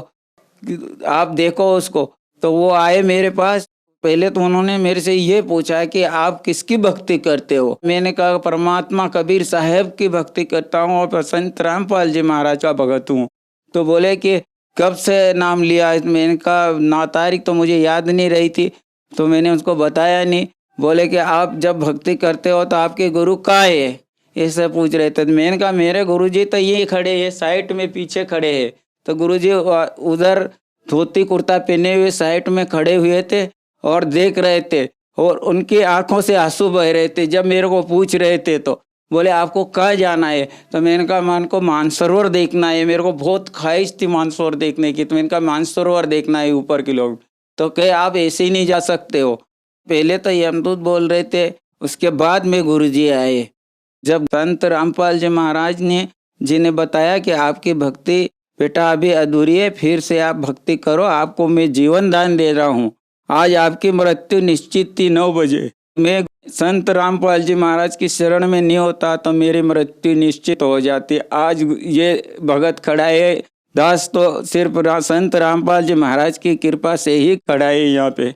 आप देखो उसको। तो वो आए मेरे पास। पहले तो उन्होंने मेरे से ये पूछा कि आप किसकी भक्ति करते हो। मैंने कहा परमात्मा कबीर साहब की भक्ति करता हूँ और संत रामपाल जी महाराज का भगत हूँ। तो बोले कि कब से नाम लिया। मैंने कहा ना तारीख तो मुझे याद नहीं रही थी, तो मैंने उसको बताया नहीं। बोले कि आप जब भक्ति करते हो तो आपके गुरु कहाँ है, ऐसे पूछ रहे थे। मैंने कहा मेरे गुरुजी तो ये खड़े हैं, साइड में पीछे खड़े हैं। तो गुरुजी उधर धोती कुर्ता पहने हुए साइड में खड़े हुए थे और देख रहे थे, और उनकी आंखों से आंसू बह रहे थे जब मेरे को पूछ रहे थे। तो बोले आपको कहाँ जाना है। तो मैंने कहा मान को मानसरोवर देखना है, मेरे को बहुत ख्वाहिश थी मानसरोवर देखने की। तो मैंने कहा मानसरोवर देखना है ऊपर के लोग। तो कहे आप ऐसे ही नहीं जा सकते हो। पहले तो यमदूत बोल रहे थे, उसके बाद में गुरुजी आए। जब संत रामपाल जी महाराज ने जिन्हें बताया कि आपकी भक्ति बेटा अभी अधूरी है, फिर से आप भक्ति करो, आपको मैं जीवन दान दे रहा हूँ। आज आपकी मृत्यु निश्चित थी 9 बजे। मैं संत रामपाल जी महाराज की शरण में नहीं होता तो मेरी मृत्यु निश्चित हो जाती। आज ये भगत खड़ा है, दास तो सिर्फ संत रामपाल जी महाराज की कृपा से ही खड़ा है यहाँ पे।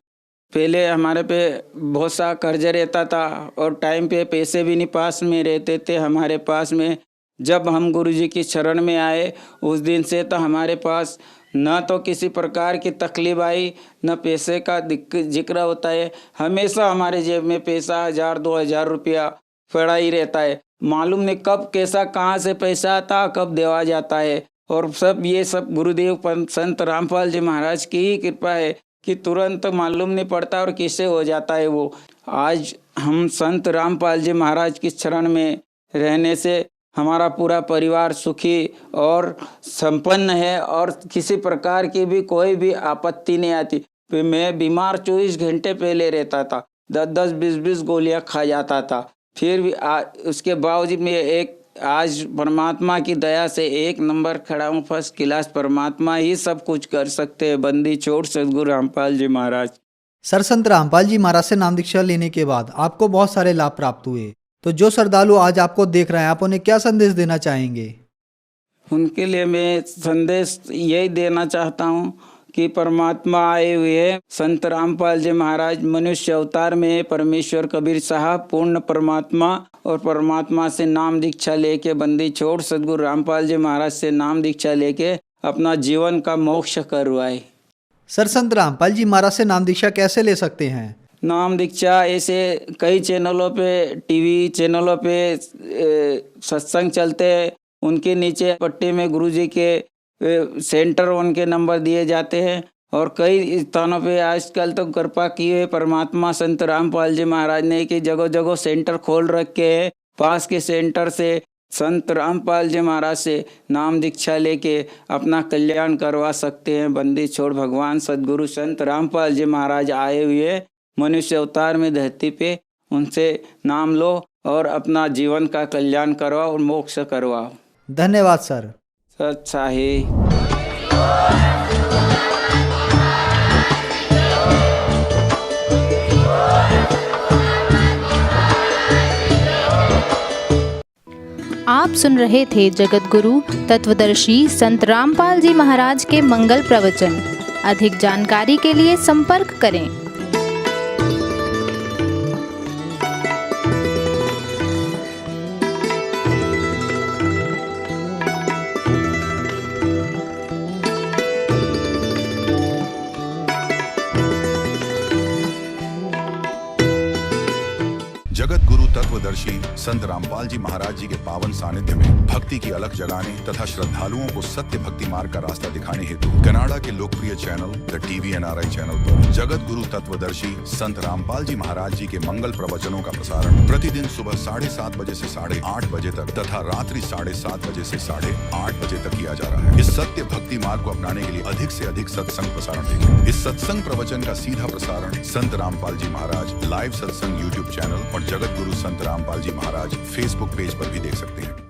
पहले हमारे पे बहुत सा कर्ज रहता था और टाइम पे पैसे भी नहीं पास में रहते थे हमारे पास में। जब हम गुरुजी की शरण में आए उस दिन से तो हमारे पास न तो किसी प्रकार की तकलीफ आई, न पैसे का जिक्र होता है। हमेशा हमारे जेब में पैसा 1000-2000 रुपया पड़ा ही रहता है। मालूम नहीं कब कैसा कहाँ से पैसा आता, कब देवा जाता है। और सब ये सब गुरुदेव संत रामपाल जी महाराज की ही कृपा है कि तुरंत मालूम नहीं पड़ता और किससे हो जाता है वो। आज हम संत रामपाल जी महाराज की शरण में रहने से हमारा पूरा परिवार सुखी और संपन्न है और किसी प्रकार की भी कोई भी आपत्ति नहीं आती। मैं बीमार 24 घंटे पहले रहता था, 10-10, 20-20 गोलियां खा जाता था। फिर भी उसके बावजूद मैं आज परमात्मा की दया से 1 नंबर खड़ा हूँ, फर्स्ट क्लास। परमात्मा ही सब कुछ कर सकते हैं, बंदी छोड़ सदगुरु रामपाल जी महाराज। सर, संत रामपाल जी महाराज से नाम दीक्षा लेने के बाद आपको बहुत सारे लाभ प्राप्त हुए, तो जो श्रद्धालु आज आपको देख रहे हैं, आप उन्हें क्या संदेश देना चाहेंगे? उनके लिए मैं संदेश यही देना चाहता हूँ कि परमात्मा आए हुए हैं। संत रामपाल जी महाराज मनुष्य अवतार में परमेश्वर कबीर साहब पूर्ण परमात्मा, और परमात्मा से नाम दीक्षा लेके बंदी छोड़ सदगुरु रामपाल जी महाराज से नाम दीक्षा लेके अपना जीवन का मोक्ष करवाए। सर, संत रामपाल जी महाराज से नाम दीक्षा कैसे ले सकते हैं? नाम दीक्षा ऐसे कई चैनलों पे, टीवी चैनलों पे सत्संग चलते हैं, उनके नीचे पट्टी में गुरुजी के सेंटर उनके नंबर दिए जाते हैं। और कई स्थानों पे आजकल तो कृपा की है परमात्मा संत रामपाल जी महाराज ने कि जगह जगह सेंटर खोल रखे हैं। पास के सेंटर से संत रामपाल जी महाराज से नाम दीक्षा लेके अपना कल्याण करवा सकते हैं। बंदी छोड़ भगवान सदगुरु संत रामपाल जी महाराज आए हुए मनुष्य अवतार में धरती पे, उनसे नाम लो और अपना जीवन का कल्याण करवाओ और मोक्ष करवाओ। धन्यवाद सर। अच्छा है। आप सुन रहे थे जगत गुरु तत्वदर्शी संत रामपाल जी महाराज के मंगल प्रवचन। अधिक जानकारी के लिए संपर्क करें। जगत गुरु तत्वदर्शी संत रामपाल जी महाराज जी के पावन सानिध्य में भक्ति की अलख जगाने तथा श्रद्धालुओं को सत्य भक्ति मार्ग का रास्ता दिखाने हेतु कनाडा के लोकप्रिय channel the TV NRI channel पर जगत गुरु तत्वदर्शी संत रामपाल जी महाराज जी के मंगल प्रवचनों का प्रसारण प्रतिदिन सुबह 7:30 बजे से 8:30 बजे तक तथा रात्रि 7:30 बजे से 8:30 बजे तक किया जा रहा है। इस सत्य भक्ति मार्ग को अपनाने के लिए अधिक से अधिक सत्संग प्रसारण देखें। इस सत्संग प्रवचन का सीधा प्रसारण संत रामपाल जी महाराज लाइव सत्संग YouTube चैनल और जगत गुरु संत रामपाल जी महाराज Facebook पेज पर भी देख सकते हैं।